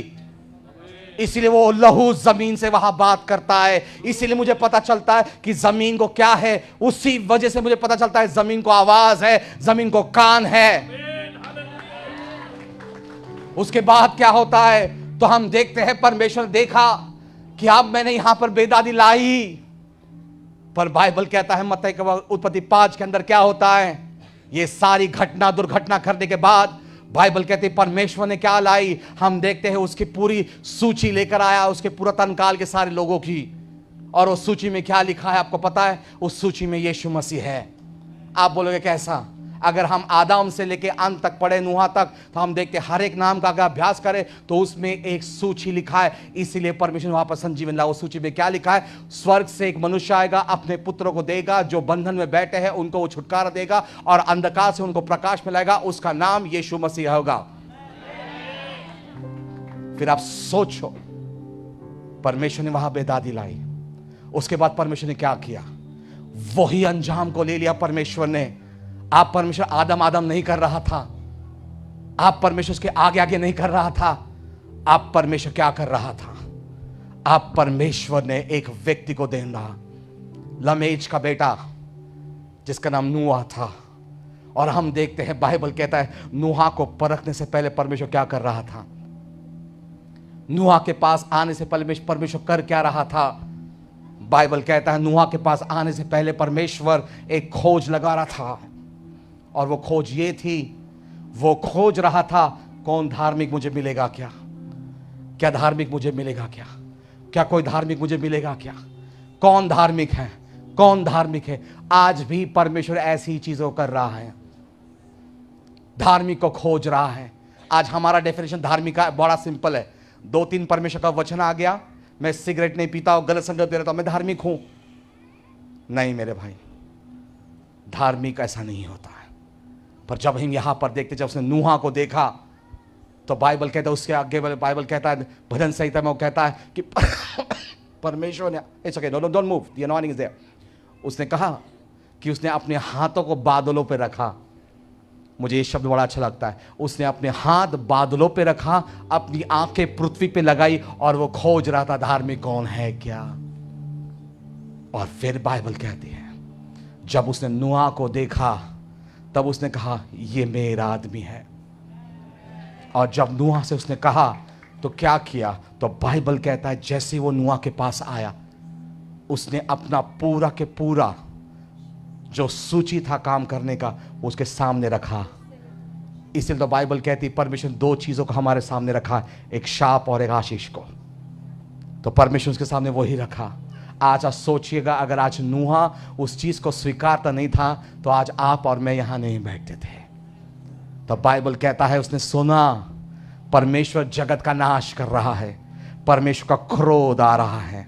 Speaker 1: इसलिए वो लहू जमीन से वहां बात करता है। इसीलिए मुझे पता चलता है कि जमीन को क्या है, उसी वजह से मुझे पता चलता है जमीन को आवाज है, जमीन को कान है। उसके बाद क्या होता है? तो हम देखते हैं परमेश्वर ने देखा कि अब मैंने यहां पर बेदादी लाई। पर बाइबल कहता है मत्ती की उत्पत्ति 5 के अंदर क्या होता है? ये सारी घटना दुर्घटना करने के बाद बाइबल कहती है परमेश्वर ने क्या लाई? हम देखते हैं उसकी पूरी सूची लेकर आया, उसके पुरातन काल के सारे लोगों की। और उस सूची में क्या लिखा है आपको पता है? उस सूची में यीशु मसीह है। आप बोलोगे कैसा? अगर हम आदम से लेके अंत तक पढ़े, नूहा तक, तो हम देखते हर एक नाम का अगर अभ्यास करें तो उसमें एक सूची लिखा है। इसीलिए परमेश्वर वहां पर संजीवन ला। उस सूची में क्या लिखा है? स्वर्ग से एक मनुष्य आएगा, अपने पुत्रों को देगा, जो बंधन में बैठे हैं उनको वो छुटकारा देगा और अंधकार से उनको प्रकाश में लाएगा। उसका नाम यीशु मसीह होगा। फिर आप सोचो, परमेश्वर ने वहां बेदादी लाई। उसके बाद परमेश्वर ने क्या किया? वही अंजाम को ले लिया परमेश्वर ने। आप परमेश्वर आदम आदम नहीं कर रहा था, आप परमेश्वर के आगे आगे नहीं कर रहा था। आप परमेश्वर क्या कर रहा था? आप परमेश्वर ने एक व्यक्ति को देना, लमेज का बेटा जिसका नाम नूहा था। और हम देखते हैं बाइबल कहता है नूहा को परखने से पहले परमेश्वर क्या कर रहा था, नूहा के पास आने से पहले परमेश्वर कर क्या रहा था। बाइबल कहता है नूहा के पास आने से पहले परमेश्वर एक खोज लगा रहा था, और वो खोज ये थी, वो खोज रहा था कौन धार्मिक मुझे मिलेगा, क्या धार्मिक मुझे मिलेगा, क्या कोई धार्मिक मुझे मिलेगा, कौन धार्मिक है, कौन धार्मिक है। आज भी परमेश्वर ऐसी चीजों कर रहा है, धार्मिक को खोज रहा है। आज हमारा डेफिनेशन धार्मिक का बड़ा सिंपल है। 2-3 परमेश्वर का वचन आ गया, मैं सिगरेट नहीं पीता हूं, गलत संगत दे रहा हूं, मैं धार्मिक हूं। नहीं मेरे भाई, धार्मिक ऐसा नहीं होता है। पर जब हम यहां पर देखते, जब उसने नूहा को देखा तो बाइबल कहता है, उसके आगे बाइबल कहता है, भजन संहिता में वो कहता है कि परमेश्वर ने, it's okay, don't move, the anointing is there. उसने कहा कि उसने अपने हाथों को बादलों पे रखा। मुझे ये शब्द बड़ा अच्छा लगता है, उसने अपने हाथ बादलों पे रखा, अपनी आंखें पृथ्वी पे लगाई, और वो खोज रहा था धार्मिक कौन है क्या। और फिर बाइबल कहती है जब उसने नूहा को देखा तब उसने कहा ये मेरा आदमी है। और जब नूहा से उसने कहा तो क्या किया, तो बाइबल कहता है जैसे वो नूहा के पास आया, उसने अपना पूरा के पूरा जो सूची था काम करने का उसके सामने रखा। इसलिए तो बाइबल कहती है परमेश्वर 2 चीजों को हमारे सामने रखा, एक शाप और एक आशीष को। तो परमेश्वर उसके सामने वही रखा। आज आप सोचिएगा, अगर आज नूहा उस चीज को स्वीकारता नहीं था तो आज आप और मैं यहां नहीं बैठते थे। तो बाइबल कहता है उसने सुना परमेश्वर जगत का नाश कर रहा है, परमेश्वर का क्रोध आ रहा है।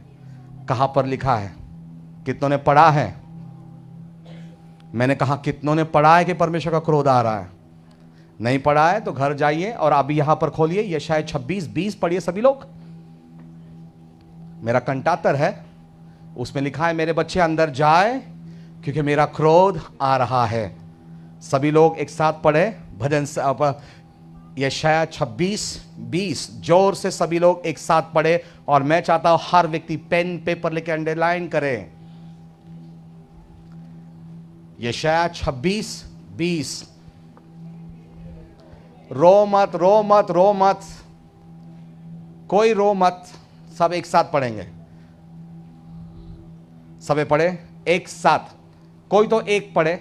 Speaker 1: कहां पर लिखा है? कितनों ने पढ़ा है? मैंने कहा कितनों ने पढ़ा है कि परमेश्वर का क्रोध आ रहा है? नहीं पढ़ा है तो घर जाइए और अभी यहां पर खोलिए यशायाह 26:20 पढ़िए सभी लोग। मेरा कंटातर है, उसमें लिखा है मेरे बच्चे अंदर जाए क्योंकि मेरा क्रोध आ रहा है। सभी लोग एक साथ पढ़े भजन यशायाह 26:20, जोर से सभी लोग एक साथ पढ़े। और मैं चाहता हूं हर व्यक्ति पेन पेपर लेके अंडरलाइन करे। यशायाह 26:20। रो मत, रो मत, रो मत, कोई रो मत, सब एक साथ पढ़ेंगे। सबे पढ़े एक साथ, कोई तो एक पढ़े।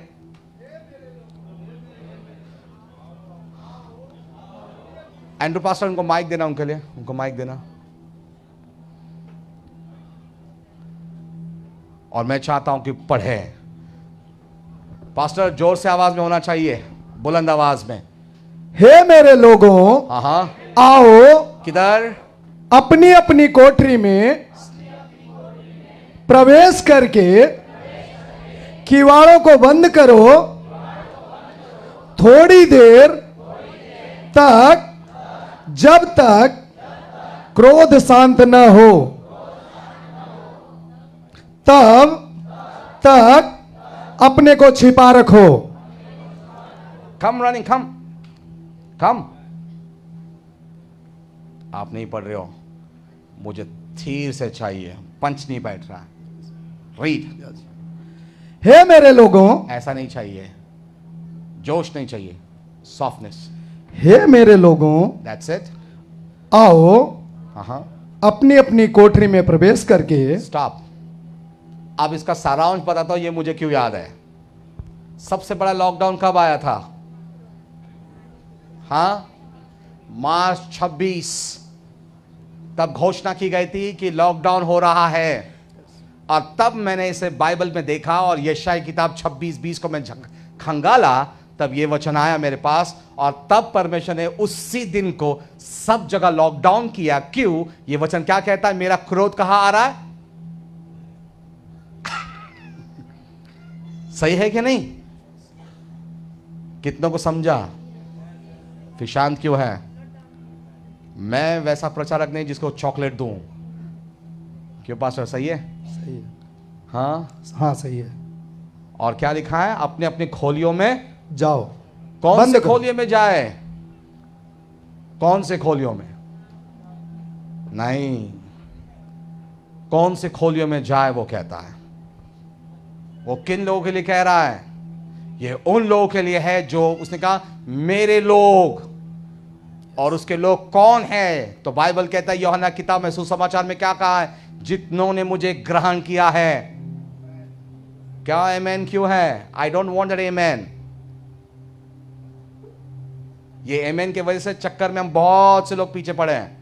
Speaker 1: एंड्रू पास्टर उनको माइक देना, उनके लिए उनको माइक देना। और मैं चाहता हूं कि पढ़े। पास्टर जोर से आवाज में होना चाहिए, बुलंद आवाज में।
Speaker 3: हे मेरे लोगों,
Speaker 1: हाँ
Speaker 3: आओ
Speaker 1: किधर?
Speaker 3: अपनी अपनी कोठरी में प्रवेश करके किवाड़ों को बंद करो। थोड़ी देर तक, जब तक क्रोध शांत न हो, तब तक अपने को छिपा रखो।
Speaker 1: कम रनिंग, कम कम। आप नहीं पढ़ रहे हो, मुझे धीर से चाहिए, पंच नहीं बैठ रहा। रीड।
Speaker 3: हे मेरे लोगों,
Speaker 1: ऐसा नहीं चाहिए, जोश नहीं चाहिए, सॉफ्टनेस।
Speaker 3: हे मेरे लोगों,
Speaker 1: दैट्स इट।
Speaker 3: आओ
Speaker 1: हाँ
Speaker 3: अपनी अपनी कोठरी में प्रवेश करके।
Speaker 1: स्टॉप। अब इसका सारांश बताता हूं, ये मुझे क्यों याद है। सबसे बड़ा लॉकडाउन कब आया था? हाँ, मार्च 26। तब घोषणा की गई थी कि लॉकडाउन हो रहा है। और तब मैंने इसे बाइबल में देखा और यशायाह किताब 26:20 को मैं खंगाला, तब ये वचन आया मेरे पास। और तब परमेश्वर ने उसी दिन को सब जगह लॉकडाउन किया। क्यों? ये वचन क्या कहता है? मेरा क्रोध कहां आ रहा है? सही है कि नहीं? कितनों को समझा? फिर शांत क्यों है? मैं वैसा प्रचारक नहीं जिसको चॉकलेट दूं। क्यों पास्टर? सही है?
Speaker 3: सही है।
Speaker 1: हाँ
Speaker 3: हाँ सही है।
Speaker 1: और क्या लिखा है? अपने अपने खोलियों में
Speaker 3: जाओ।
Speaker 1: कौन
Speaker 3: बंद
Speaker 1: से
Speaker 3: करो।
Speaker 1: खोलियों में जाए? कौन से खोलियों में? नहीं, कौन से खोलियों में जाए वो कहता है। वो किन लोगों के लिए कह रहा है? ये उन लोगों के लिए है जो, उसने कहा मेरे लोग। और उसके लोग कौन है? तो बाइबल कहता है यूहन्ना किताब में सुसमाचार में क्या कहा है? जितनों ने मुझे ग्रहण किया है। क्या आमेन क्यों है? आई डोंट वांट दैट आमेन। ये आमेन के वजह से चक्कर में हम बहुत से लोग पीछे पड़े हैं।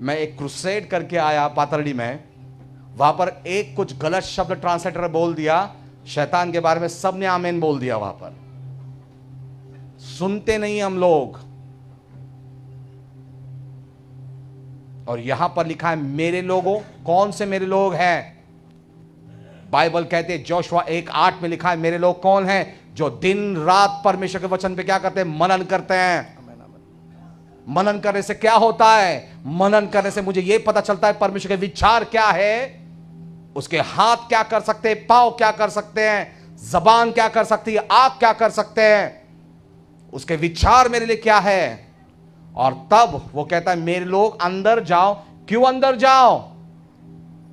Speaker 1: मैं एक क्रूसेड करके आया पातरडी में, वहां पर एक कुछ गलत शब्द ट्रांसलेटर बोल दिया शैतान के बारे में, सबने आमीन बोल दिया। वहां पर सुनते नहीं हम लोग। और यहां पर लिखा है मेरे लोगों। कौन से मेरे लोग हैं? बाइबल कहते हैं जोशुआ 1:8 में लिखा है मेरे लोग कौन हैं? जो दिन रात परमेश्वर के वचन पे क्या करते हैं? मनन करते हैं। मनन करने से क्या होता है? मनन करने से मुझे यह पता चलता है परमेश्वर के विचार क्या है, उसके हाथ क्या कर सकते हैं, पांव क्या कर सकते हैं, जबान क्या कर सकती है, आंख क्या कर सकते हैं, उसके विचार मेरे लिए क्या है। और तब वो कहता है मेरे लोग अंदर जाओ। क्यों अंदर जाओ?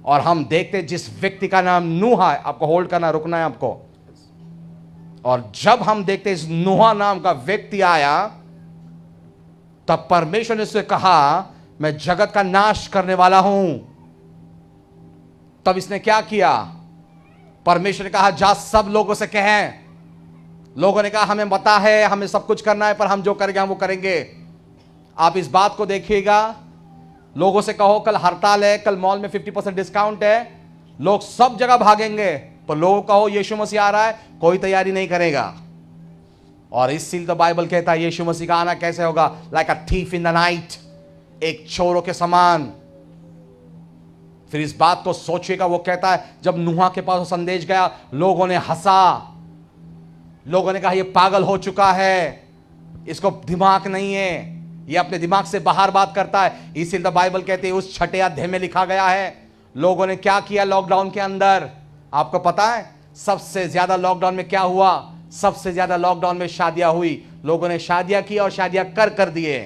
Speaker 1: और हम देखते हैं जिस व्यक्ति का नाम नूहा है, आपको होल्ड करना, रुकना है आपको। और जब हम देखते हैं इस नूहा नाम का व्यक्ति आया, तब परमेश्वर ने उससे कहा मैं जगत का नाश करने वाला हूं। तब इसने क्या किया? परमेश्वर ने कहा जा सब लोगों से कहें। लोगों ने कहा हमें पता है, हमें सब कुछ करना है, पर हम जो करेंगे हम वो करेंगे। आप इस बात को देखिएगा, लोगों से कहो कल हड़ताल है, कल मॉल में 50% डिस्काउंट है, लोग सब जगह भागेंगे। पर लोगों को कहो यीशु मसीह आ रहा है, कोई तैयारी नहीं करेगा। और इसीलिए तो बाइबल कहता है यीशु मसीह का आना कैसे होगा? Like a thief in the night, एक चोरों के समान। फिर इस बात को सोचिएगा, वो कहता है जब नूहा के पास वो संदेश गया, लोगों ने हंसा, लोगों ने कहा ये पागल हो चुका है, इसको दिमाग नहीं है, ये अपने दिमाग से बाहर बात करता है। इसीलिए तो बाइबल कहती है उस 6 अध्याय में लिखा गया है लोगों ने क्या किया लॉकडाउन के अंदर। आपको पता है सबसे ज्यादा लॉकडाउन में क्या हुआ? सबसे ज्यादा लॉकडाउन में शादियां हुई। लोगों ने शादियां की और शादियां कर दिए।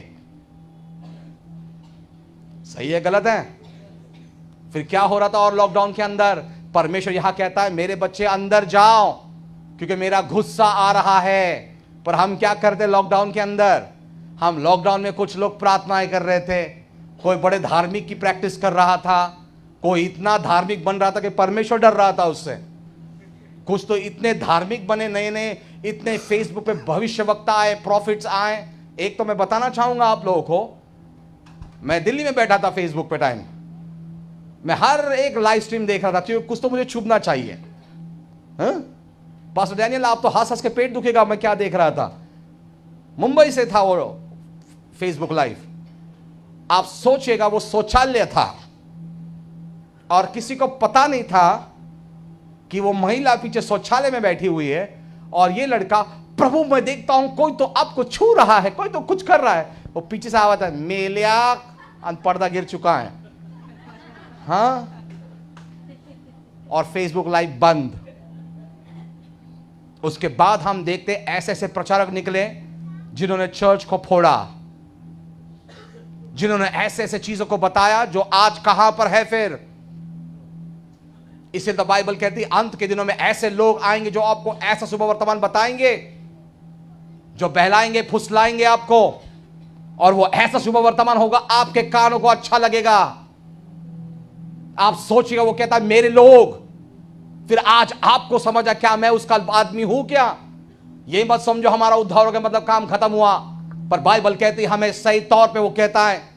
Speaker 1: सही है गलत है? फिर क्या हो रहा था? और लॉकडाउन के अंदर परमेश्वर यहां कहता है मेरे बच्चे अंदर जाओ, क्योंकि मेरा गुस्सा आ रहा है। पर हम क्या करते लॉकडाउन के अंदर? हम लॉकडाउन में कुछ लोग प्रार्थनाएं कर रहे थे, कोई बड़े धार्मिक की प्रैक्टिस कर रहा था, कोई इतना धार्मिक बन रहा था कि परमेश्वर डर रहा था उससे। कुछ तो इतने धार्मिक बने, नए नए इतने फेसबुक पे भविष्यवक्ता आए, प्रॉफिट्स आए। एक तो मैं बताना चाहूंगा आप लोगों को, मैं दिल्ली में बैठा था फेसबुक पे टाइम, मैं हर एक लाइव स्ट्रीम देख रहा था क्योंकि कुछ तो मुझे छुपना चाहिए। पास्टर डैनियल आप तो हंस हंस के पेट दुखेगा, मैं क्या देख रहा था। मुंबई से था वो फेसबुक लाइव। आप सोचिएगा वो शौचालय था और किसी को पता नहीं था कि वो महिला पीछे शौचालय में बैठी हुई है और ये लड़का, प्रभु मैं देखता हूं कोई तो आपको छू रहा है, कोई तो कुछ कर रहा है। वो पीछे से आवाज है मेलिया, पर्दा गिर चुका है। हाँ, और फेसबुक लाइव बंद। उसके बाद हम देखते ऐसे ऐसे प्रचारक निकले जिन्होंने चर्च को फोड़ा, जिन्होंने ऐसे ऐसे चीजों को बताया जो आज कहां पर है। फिर इसे तो बाइबल कहती है अंत के दिनों में ऐसे लोग आएंगे जो आपको ऐसा शुभ वर्तमान बताएंगे, जो बहलाएंगे फुसलाएंगे आपको, और वो ऐसा शुभ वर्तमान होगा आपके कानों को अच्छा लगेगा। आप सोचिएगा, वो कहता है मेरे लोग। फिर आज आपको समझा क्या मैं उसका आदमी हूं क्या? ये मत समझो हमारा उद्धार हो गया मतलब काम खत्म हुआ। पर बाइबल कहती है हमें सही तौर पे वो कहता है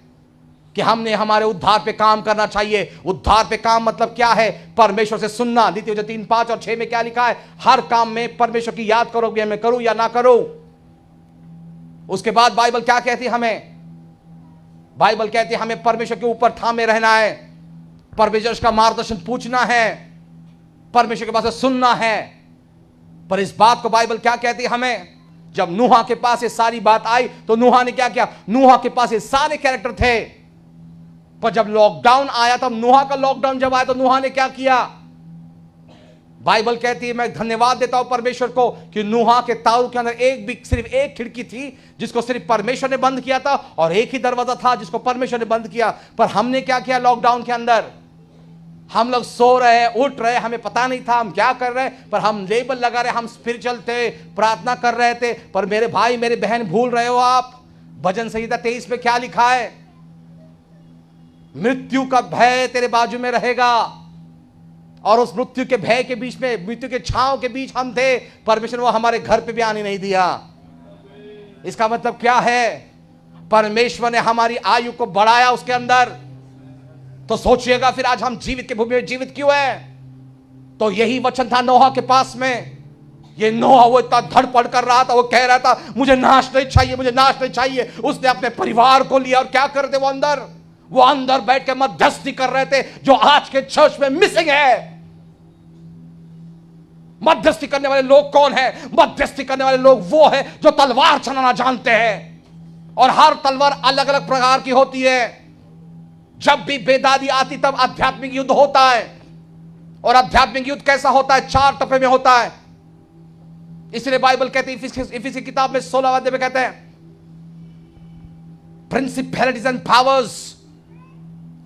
Speaker 1: कि हमने हमारे उद्धार पे काम करना चाहिए। उद्धार पे काम मतलब क्या है? परमेश्वर से सुनना। द्वितीय 3:5 और 6 में क्या लिखा है? हर काम में परमेश्वर की याद करो कि मैं करूं या ना करूं। उसके बाद बाइबल क्या कहती है हमें? बाइबल कहती है हमें परमेश्वर के ऊपर थामे रहना है, परमेश्वर का मार्गदर्शन पूछना है, परमेश्वर के पास से सुनना है। पर इस बात को बाइबल क्या कहती है हमें? जब नूहा के पास ये सारी बात आई तो नूहा ने क्या किया? नूहा के पास ये सारे कैरेक्टर थे, पर जब लॉकडाउन आया, तब नूहा का लॉकडाउन जब आया तो नूहा ने क्या किया? बाइबल कहती है, मैं धन्यवाद देता हूं परमेश्वर को कि नूहा के ताऊ के अंदर सिर्फ एक खिड़की थी जिसको सिर्फ परमेश्वर ने बंद किया था, और एक ही दरवाजा था जिसको परमेश्वर ने बंद किया। पर हमने क्या किया लॉकडाउन के अंदर? हम लोग सो रहे, उठ रहे, हमें पता नहीं था हम क्या कर रहे, पर हम लेबल लगा रहे, हम स्पिरिचुअल थे, प्रार्थना कर रहे थे। पर मेरे भाई मेरे बहन, भूल रहे हो आप, भजन संहिता 23 में क्या लिखा है? मृत्यु का भय तेरे बाजू में रहेगा। और उस मृत्यु के भय के बीच में, मृत्यु के छांव के बीच हम थे, परमेश्वर वो हमारे घर पे भी आने नहीं दिया। इसका मतलब क्या है? परमेश्वर ने हमारी आयु को बढ़ाया उसके अंदर। तो सोचिएगा फिर आज हम जीवित के भूमि में जीवित क्यों है? तो यही वचन था नोहा के पास में। ये नोहा वो इतना धड़पड़ कर रहा था, वो कह रहा था मुझे नाश नहीं चाहिए, मुझे नाश नहीं चाहिए। उसने अपने परिवार को लिया और क्या कर रहे थे वो अंदर बैठ के मध्यस्थी कर रहे थे, जो आज के चर्च में मिसिंग है। मध्यस्थी करने वाले लोग कौन है? मध्यस्थी करने वाले लोग वो है जो तलवार चलाना जानते हैं, और हर तलवार अलग अलग प्रकार की होती है। जब भी बेदादी आती तब आध्यात्मिक युद्ध होता है, और आध्यात्मिक युद्ध कैसा होता है? 4 टप्पे में होता है। इसलिए बाइबल कहती है, इफिसी की किताब में 16 अध्याय में कहते हैं, प्रिंसिपैलिटीज एंड पावर्स।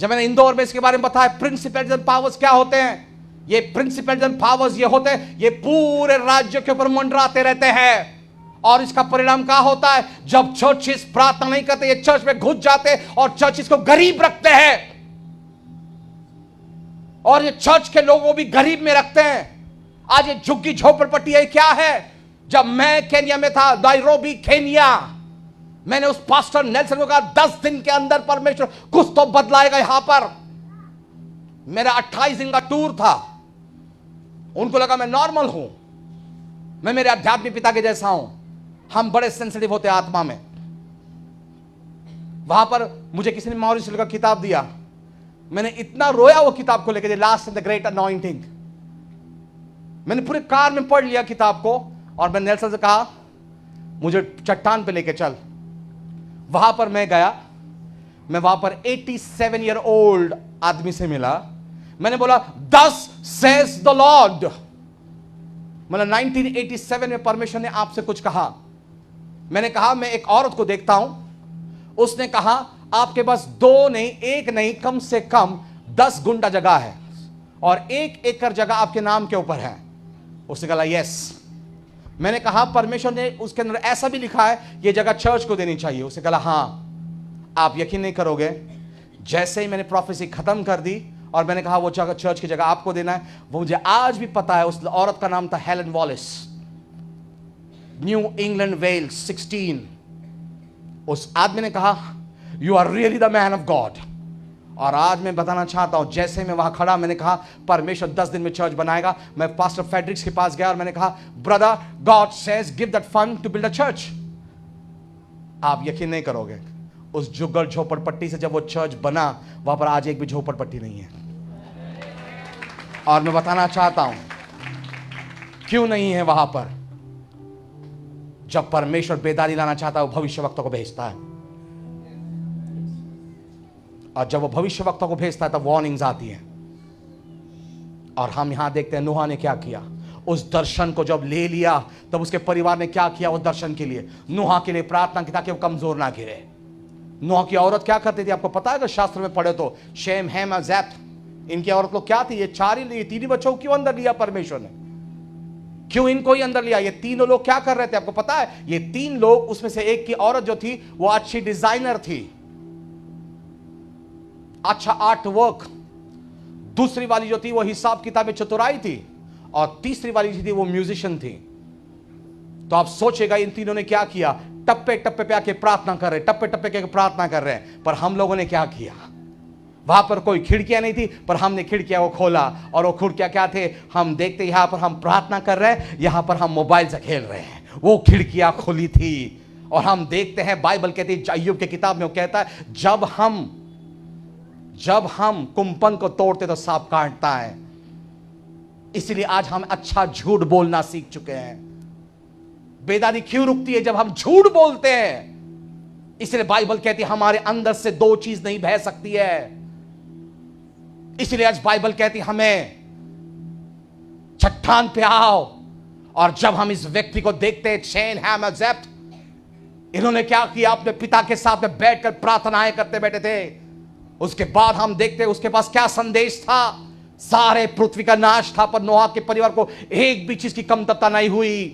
Speaker 1: जब मैंने इंदौर में इसके बारे में बताया, प्रिंसिपैलिटीज एंड पावर्स क्या होते हैं? ये प्रिंसिपल्स एंड पावर्स ये होते हैं, ये पूरे राज्य के ऊपर मंडराते रहते हैं। और इसका परिणाम क्या होता है? जब चर्चिस प्रार्थना नहीं करते, ये चर्च में घुस जाते और चर्चिस को गरीब रखते हैं, और ये चर्च के लोगों को भी गरीब में रखते हैं। आज ये झुग्गी झोपड़पट्टी है क्या है? जब मैं केन्या में था, नायरोबी केन्या, मैंने उस पास्टर नेल्सन को कहा 10 दिन के अंदर परमेश्वर कुछ तो बदलाएगा यहां पर। मेरा 28 दिन का टूर था। उनको लगा मैं नॉर्मल हूं, मैं मेरे आध्यात्मिक पिता के जैसा हूं। हम बड़े सेंसिटिव होते आत्मा में। वहां पर मुझे किसी ने मॉरिस का किताब दिया, मैंने इतना रोया वो किताब को लेकर, last in the great anointing. मैंने पूरे कार में पढ़ लिया किताब को, और मैंने नेल्सन से कहा मुझे चट्टान पे लेके चल। वहां पर मैं गया, मैं वहां पर 87 ईयर ओल्ड आदमी से मिला। मैंने बोला दस सेज द लॉर्ड। मतलब 1987 में परमेश्वर ने आपसे कुछ कहा। मैंने कहा मैं एक औरत को देखता हूं। उसने कहा आपके पास 2 नहीं, 1 नहीं, कम से कम 10 गुंडा जगह है, और 1 एकड़ जगह आपके नाम के ऊपर है। उसने कहा यस। मैंने कहा परमेश्वर ने उसके अंदर ऐसा भी लिखा है ये जगह चर्च को देनी चाहिए। उसने कहा हां। आप यकीन नहीं करोगे, जैसे ही मैंने प्रोफेसी खत्म कर दी और मैंने कहा वो जगह चर्च की जगह आपको देना है, वो मुझे आज भी पता है। उस औरत का नाम था Helen Wallis, New England Wales 16। उस आदमी ने कहा you are really the man of God. और आज मैं बताना चाहता हूं, जैसे मैं वहां खड़ा, मैंने कहा परमेश्वर 10 दिन में चर्च बनाएगा। मैं पास्टर फेडरिक्स के पास गया और मैंने कहा brother, God says give that fund to build a church. आप यकीन नहीं करोगे, उस जुगल झोपड़पट्टी से जब वो चर्च बना, वहां पर आज एक भी झोपड़पट्टी नहीं है। और मैं बताना चाहता हूं क्यों नहीं है वहां पर। जब परमेश्वर बेदारी लाना चाहता है, वो भविष्यवक्ता को भेजता है, और जब वो भविष्यवक्ता को भेजता है तब वार्निंग्स आती हैं। और हम यहां देखते हैं नूहा ने क्या किया। उस दर्शन को जब ले लिया तब उसके परिवार ने क्या किया उस दर्शन के लिए? नूहा के लिए प्रार्थना की ताकि वो कमजोर ना गिरे। नूहा की औरत क्या करती थी आपको पता है? अगर शास्त्र में पढ़े तो शेम, हैम और जैफ, इनकी औरत लोग क्या थी? ये 3 ही बच्चों को क्यों अंदर लिया परमेश्वर ने? क्यों इनको ही अंदर लिया? ये तीनों लोग क्या कर रहे थे आपको पता है? ये 3 लोग, उसमें से एक की औरत जो थी वो अच्छी डिजाइनर थी, अच्छा आर्ट वर्क। दूसरी वाली जो थी वो हिसाब किताब में चतुराई थी, और तीसरी वाली जो थी वो म्यूजिशियन थी। तो आप सोचेगा इन तीनों ने क्या किया? टप्पे टप्पे पे आके प्रार्थना कर रहे, टप्पे टप्पे के प्रार्थना कर रहे हैं। पर हम लोगों ने क्या किया? वहां पर कोई खिड़कियां नहीं थी, पर हमने खिड़कियां को खोला, और वो खिड़कियां क्या थे? हम देखते यहां पर हम प्रार्थना कर रहे हैं, यहां पर हम मोबाइल से खेल रहे हैं। वो खिड़कियां खुली थी, और हम देखते हैं, बाइबल कहती है, अय्यूब की किताब में वो कहता है, जब हम कुंपन को तोड़ते तो सांप काटता है। इसलिए आज हम अच्छा झूठ बोलना सीख चुके हैं। बेदारी क्यों रुकती है? जब हम झूठ बोलते हैं। इसलिए बाइबल कहती है हमारे अंदर से 2 चीज नहीं बह सकती है। इसलिए आज बाइबल कहती हमें चट्टान पे आओ। और जब हम इस व्यक्ति को देखते हैं, शेन हैम एजेप्ट, इन्होंने क्या किया, अपने पिता के साथ में बैठकर प्रार्थनाएं करते बैठे थे। उसके बाद हम देखते हैं उसके पास क्या संदेश था। सारे पृथ्वी का नाश था, पर नोहा के परिवार को एक भी चीज की कमतरता नहीं हुई।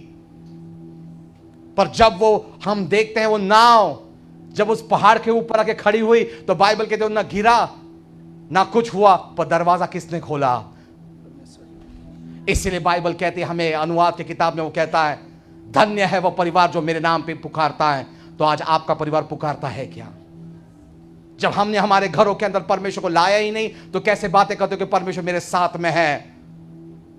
Speaker 1: पर जब वो हम देखते हैं वो नाव जब उस पहाड़ के ऊपर आके खड़ी हुई, तो बाइबल कहते हो ना गिरा ना कुछ हुआ, पर दरवाजा किसने खोला? इसलिए बाइबल कहती है, हमें अनुवाद की किताब में वो कहता है, धन्य है वो परिवार जो मेरे नाम पे पुकारता है। तो आज आपका परिवार पुकारता है क्या? जब हमने हमारे घरों के अंदर परमेश्वर को लाया ही नहीं, तो कैसे बातें करते हो कि परमेश्वर मेरे साथ में है?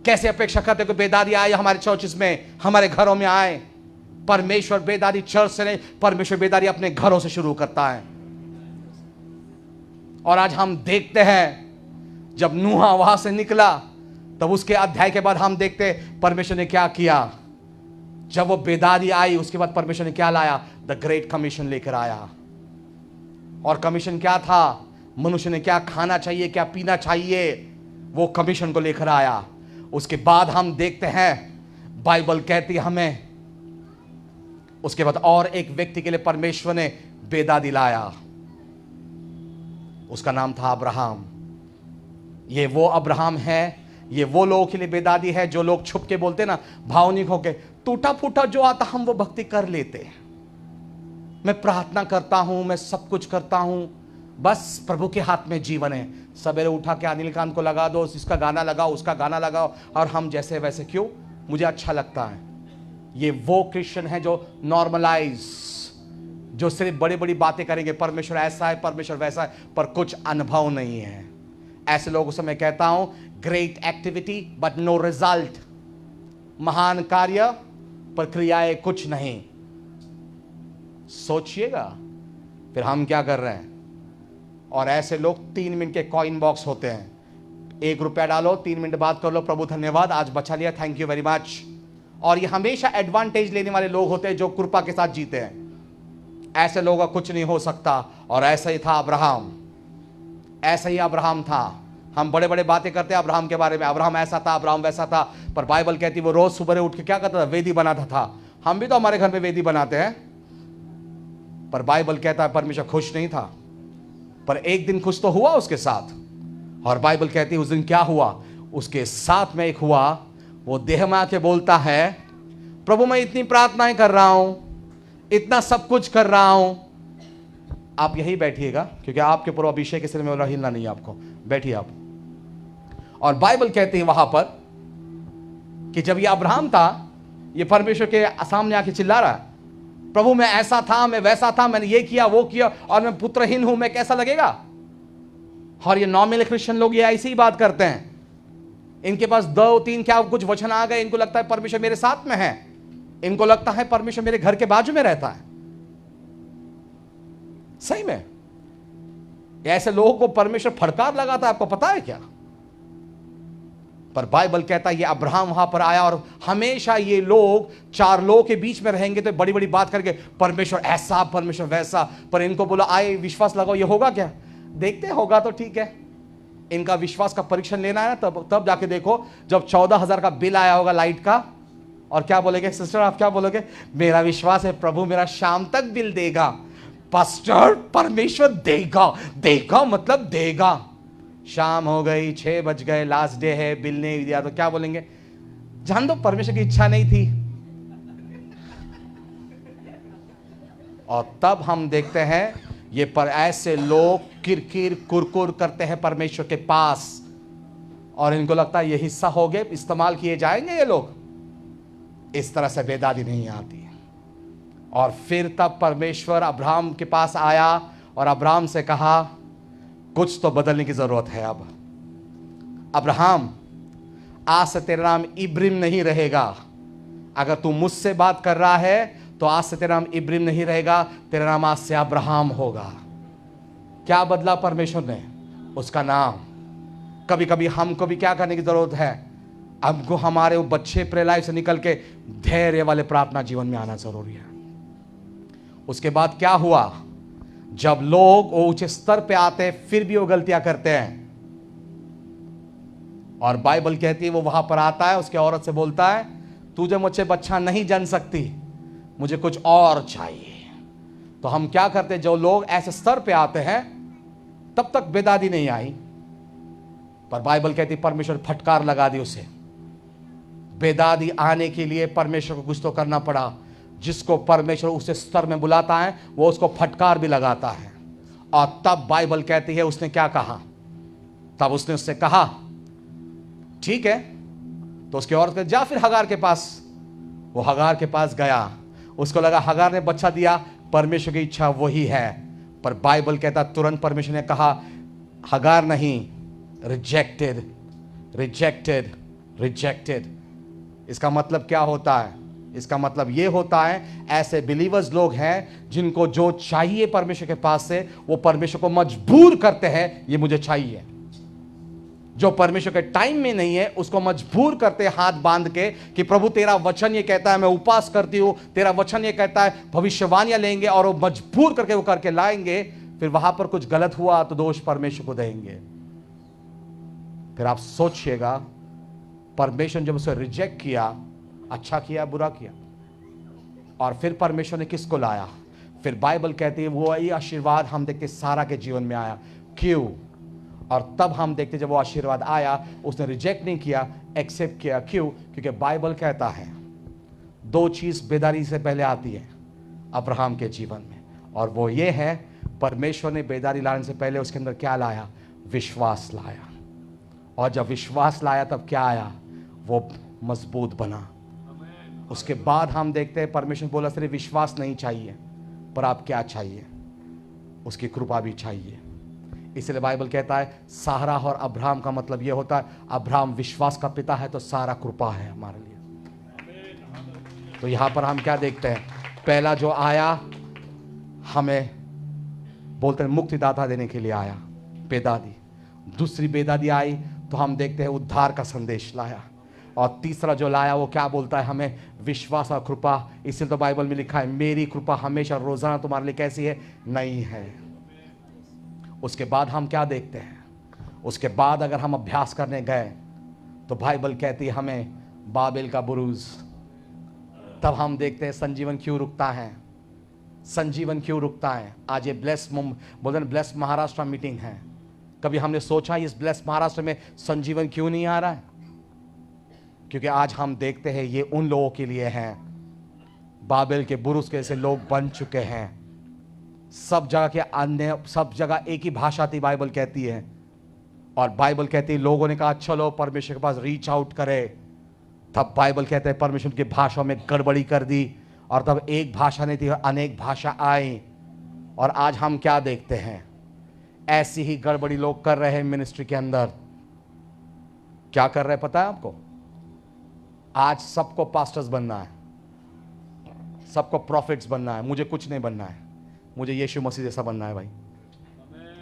Speaker 1: कैसे अपेक्षा करते हो कि बेदारी आए हमारे चर्चेस में, हमारे घरों में आए? परमेश्वर बेदारी चर्च से नहीं, परमेश्वर बेदारी अपने घरों से शुरू करता है। और आज हम देखते हैं जब नूहा वहां से निकला, तब उसके अध्याय के बाद हम देखते परमेश्वर ने क्या किया। जब वो बेदारी आई, उसके बाद परमेश्वर ने क्या लाया? द ग्रेट कमीशन लेकर आया। और कमीशन क्या था? मनुष्य ने क्या खाना चाहिए, क्या पीना चाहिए, वो कमीशन को लेकर आया। उसके बाद हम देखते हैं बाइबल कहती हमें, उसके बाद और एक व्यक्ति के लिए परमेश्वर ने बेदा दिलाया। उसका नाम था अब्राहम। ये वो अब्राहम है, ये वो लोगों के लिए बेदादी है जो लोग छुप के बोलते ना, भावनिक होके, टूटा फूटा जो आता हम वो भक्ति कर लेते। मैं प्रार्थना करता हूं, मैं सब कुछ करता हूं, बस प्रभु के हाथ में जीवन है। सवेरे उठा के अनिल कांत को लगा दो, इसका गाना लगाओ, उसका गाना लगाओ, और हम जैसे वैसे। क्यों? मुझे अच्छा लगता है। ये वो क्रिश्चियन है जो नॉर्मलाइज, जो सिर्फ बड़ी बड़ी बातें करेंगे, परमेश्वर ऐसा है, परमेश्वर वैसा है, पर कुछ अनुभव नहीं है। ऐसे लोगों से मैं कहता हूं, great activity but no result. महान कार्य पर क्रियाएं कुछ नहीं। सोचिएगा फिर हम क्या कर रहे हैं। और ऐसे लोग 3 मिनट के कॉइन बॉक्स होते हैं, 1 रुपया डालो, 3 मिनट बात कर लो, प्रभु धन्यवाद आज बचा लिया, थैंक यू वेरी मच। और ये हमेशा एडवांटेज लेने वाले लोग होते हैं जो कृपा के साथ जीते हैं। ऐसे लोगों का कुछ नहीं हो सकता। और ऐसा ही था अब्राहम, ऐसा ही अब्राहम था। हम बड़े बड़े बातें करते हैं अब्राहम के बारे में, अब्राहम ऐसा था, अब्राहम वैसा था, पर बाइबल कहती वो रोज सुबह उठ के क्या करता था? वेदी बनाता था। हम भी तो हमारे घर में वेदी बनाते हैं, पर बाइबल कहता है परमेश्वर खुश नहीं था। पर एक दिन खुश तो हुआ उसके साथ। और बाइबल कहती है उस दिन क्या हुआ? उसके साथ में एक हुआ, वो देह में आके बोलता है, प्रभु मैं इतनी प्रार्थनाएं कर रहा हूं, इतना सब कुछ कर रहा हूं। आप यही बैठिएगा, क्योंकि आपके ऊपर अभिषेक के सिर में हिलना नहीं है आपको, बैठिए आप। और बाइबल कहती है वहां पर कि जब ये अब्राहम था, ये परमेश्वर के सामने आके चिल्ला रहा है, प्रभु मैं ऐसा था, मैं वैसा था, मैंने ये किया वो किया, और मैं पुत्रहीन हूं, मैं कैसा लगेगा? और ये नॉर्मल क्रिश्चियन लोग ये ऐसी ही बात करते हैं। इनके पास 2-3 क्या कुछ वचन आ गए, इनको लगता है परमेश्वर मेरे साथ में है, इनको लगता है परमेश्वर मेरे घर के बाजू में रहता है। सही में ऐसे लोगों को परमेश्वर फटकार लगाता है, आपको पता है क्या? पर बाइबल कहता है ये अब्राहम वहां पर आया, और हमेशा ये लोग 4 लोगों के बीच में रहेंगे तो बड़ी बड़ी बात करके परमेश्वर ऐसा, परमेश्वर वैसा। पर इनको बोला आए विश्वास लगाओ, ये होगा क्या? देखते होगा तो ठीक है। इनका विश्वास का परीक्षण लेना है ना, तब जाके देखो जब 14,000 का बिल आया होगा लाइट का, और क्या बोलेगे सिस्टर, आप क्या बोलोगे? मेरा विश्वास है प्रभु मेरा शाम तक बिल देगा। पास्टर परमेश्वर देगा, देगा मतलब देगा। शाम हो गई, 6 बज गए, लास्ट डे है, बिल नहीं दिया, तो क्या बोलेंगे? जान दो परमेश्वर की इच्छा नहीं थी। और तब हम देखते हैं ये पर ऐसे लोग किरकिर कुरकुर करते हैं परमेश्वर के पास, और इनको लगता है ये हिस्सा हो गए, इस्तेमाल किए जाएंगे ये लोग। इस तरह से बेदादी नहीं आती। और फिर तब परमेश्वर अब्राहम के पास आया और अब्राहम से कहा कुछ तो बदलने की जरूरत है। अब अब्राहम, आज से तेरा नाम इब्राहिम नहीं रहेगा। अगर तू मुझसे बात कर रहा है तो आज से तेरा नाम इब्राहिम नहीं रहेगा, तेरा नाम आज से अब्राहम होगा। क्या बदला परमेश्वर ने? उसका नाम। कभी कभी हमको भी क्या करने की जरूरत है? हमको हमारे वो बच्चे प्रेलाय से निकल के धैर्य वाले प्रार्थना जीवन में आना जरूरी है। उसके बाद क्या हुआ? जब लोग ऊंचे स्तर पे आते हैं फिर भी वो गलतियां करते हैं। और बाइबल कहती है वो वहां पर आता है, उसके औरत से बोलता है तुझे मुझसे बच्चा नहीं जन सकती, मुझे कुछ और चाहिए। तो हम क्या करते, जो लोग ऐसे स्तर पे आते हैं, तब तक बेदादी नहीं आई, पर बाइबल कहती परमेश्वर फटकार लगा दी उसे। बेदादी आने के लिए परमेश्वर को कुछ तो करना पड़ा। जिसको परमेश्वर उस स्तर में बुलाता है वो उसको फटकार भी लगाता है। और तब बाइबल कहती है उसने क्या कहा, तब उसने उससे कहा ठीक है। तो उसकी औरत ने जा फिर हगार के पास। वो हगार के पास गया, उसको लगा हगार ने बच्चा दिया, परमेश्वर की इच्छा वही है। पर बाइबल कहता तुरंत परमेश्वर ने कहा हगार नहीं, रिजेक्टेड, रिजेक्टेड, रिजेक्टेड। इसका मतलब क्या होता है? इसका मतलब यह होता है ऐसे बिलीवर्स लोग हैं जिनको जो चाहिए परमेश्वर के पास से, वो परमेश्वर को मजबूर करते हैं ये मुझे चाहिए। जो परमेश्वर के टाइम में नहीं है उसको मजबूर करते हाथ बांध के कि प्रभु तेरा वचन ये कहता है, मैं उपवास करती हूं, तेरा वचन ये कहता है, भविष्यवाणियां लेंगे और वो मजबूर करके वो करके लाएंगे। फिर वहां पर कुछ गलत हुआ तो दोष परमेश्वर को देंगे। फिर आप सोचिएगा परमेश्वर जब उसे रिजेक्ट किया, अच्छा किया बुरा किया? और फिर परमेश्वर ने किसको लाया? फिर बाइबल कहती है वो ये आशीर्वाद हम देखते सारा के जीवन में आया। क्यों? और तब हम देखते जब वो आशीर्वाद आया उसने रिजेक्ट नहीं किया, एक्सेप्ट किया। क्यों? क्योंकि बाइबल कहता है दो चीज बेदारी से पहले आती है अब्राहम के जीवन में, और वो ये है परमेश्वर ने बेदारी लाने से पहले उसके अंदर क्या लाया? विश्वास लाया। और जब विश्वास लाया तब क्या आया? वो मजबूत बना। उसके बाद हम देखते हैं परमेश्वर बोला सिर्फ विश्वास नहीं चाहिए, पर आप क्या चाहिए? उसकी कृपा भी चाहिए। इसलिए बाइबल कहता है सारा और अब्राहम का मतलब यह होता है अब्राहम विश्वास का पिता है तो सारा कृपा है हमारे लिए। तो यहां पर हम क्या देखते हैं? पहला जो आया हमें बोलते हैं मुक्तिदाता देने के लिए आया, बेदादी। दूसरी बेदादी आई तो हम देखते हैं उद्धार का संदेश लाया। और तीसरा जो लाया वो क्या बोलता है? हमें विश्वास और कृपा। इसलिए तो बाइबल में लिखा है मेरी कृपा हमेशा रोजाना तुम्हारे लिए कैसी है? नहीं है। उसके बाद हम क्या देखते हैं? उसके बाद अगर हम अभ्यास करने गए तो बाइबल कहती है हमें बाबेल का बुरूज। तब हम देखते हैं संजीवन क्यों रुकता है, संजीवन क्यों रुकता है। आज ये ब्लेस महाराष्ट्र मीटिंग है। कभी हमने सोचा इस ब्लेस महाराष्ट्र में संजीवन क्यों नहीं आ रहा है? क्योंकि आज हम देखते हैं ये उन लोगों के लिए हैं बाबेल के बुरुज के जैसे लोग बन चुके हैं। सब जगह के अन्य, सब जगह एक ही भाषा थी बाइबल कहती है। और बाइबल कहती है लोगों ने कहा चलो परमेश्वर के पास रीच आउट करे। तब बाइबल कहते हैं परमेश्वर की भाषा में गड़बड़ी कर दी और तब एक भाषा नहीं थी, अनेक भाषा आई। और आज हम क्या देखते हैं? ऐसी ही गड़बड़ी लोग कर रहे हैं मिनिस्ट्री के अंदर। क्या कर रहे हैं पता है आपको? आज सबको पास्टर्स बनना है, सबको प्रॉफिट्स बनना है। मुझे कुछ नहीं बनना है, मुझे यीशु मसीह जैसा बनना है भाई।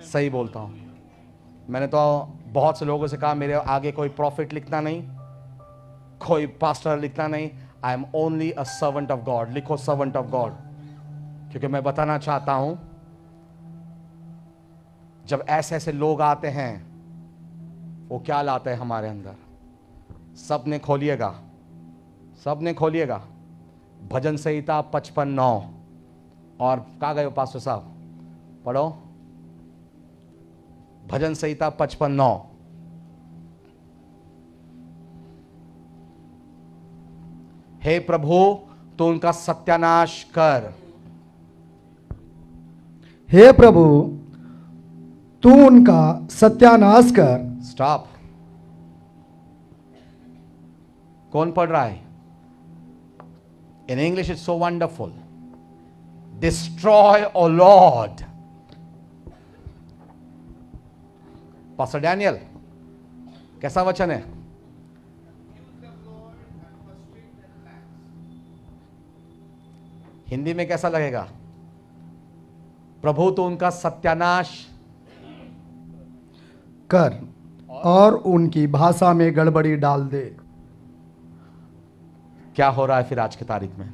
Speaker 1: सही बोलता हूं। मैंने तो बहुत से लोगों से कहा मेरे आगे कोई प्रॉफिट लिखना नहीं, कोई पास्टर लिखना नहीं। I am only a servant of God. लिखो सर्वेंट ऑफ गॉड, क्योंकि मैं बताना चाहता हूं जब ऐसे ऐसे लोग आते हैं वो क्या लाते हैं हमारे अंदर। सबने खोलिएगा, सबने खोलिएगा भजन संहिता 55:9। और कहाँ गए हो पास्टर साहब? पढ़ो भजन संहिता 55:9। हे प्रभु तू उनका सत्यानाश कर।
Speaker 3: हे प्रभु तू उनका सत्यानाश कर।
Speaker 1: स्टॉप। कौन पढ़ रहा है? In English it's so wonderful. Destroy O Lord. Pastor Daniel कैसा वचन है? हिंदी में कैसा लगेगा? प्रभु तो उनका सत्यानाश
Speaker 3: कर और उनकी भाषा में गड़बड़ी डाल दे।
Speaker 1: क्या हो रहा है फिर आज की तारीख में?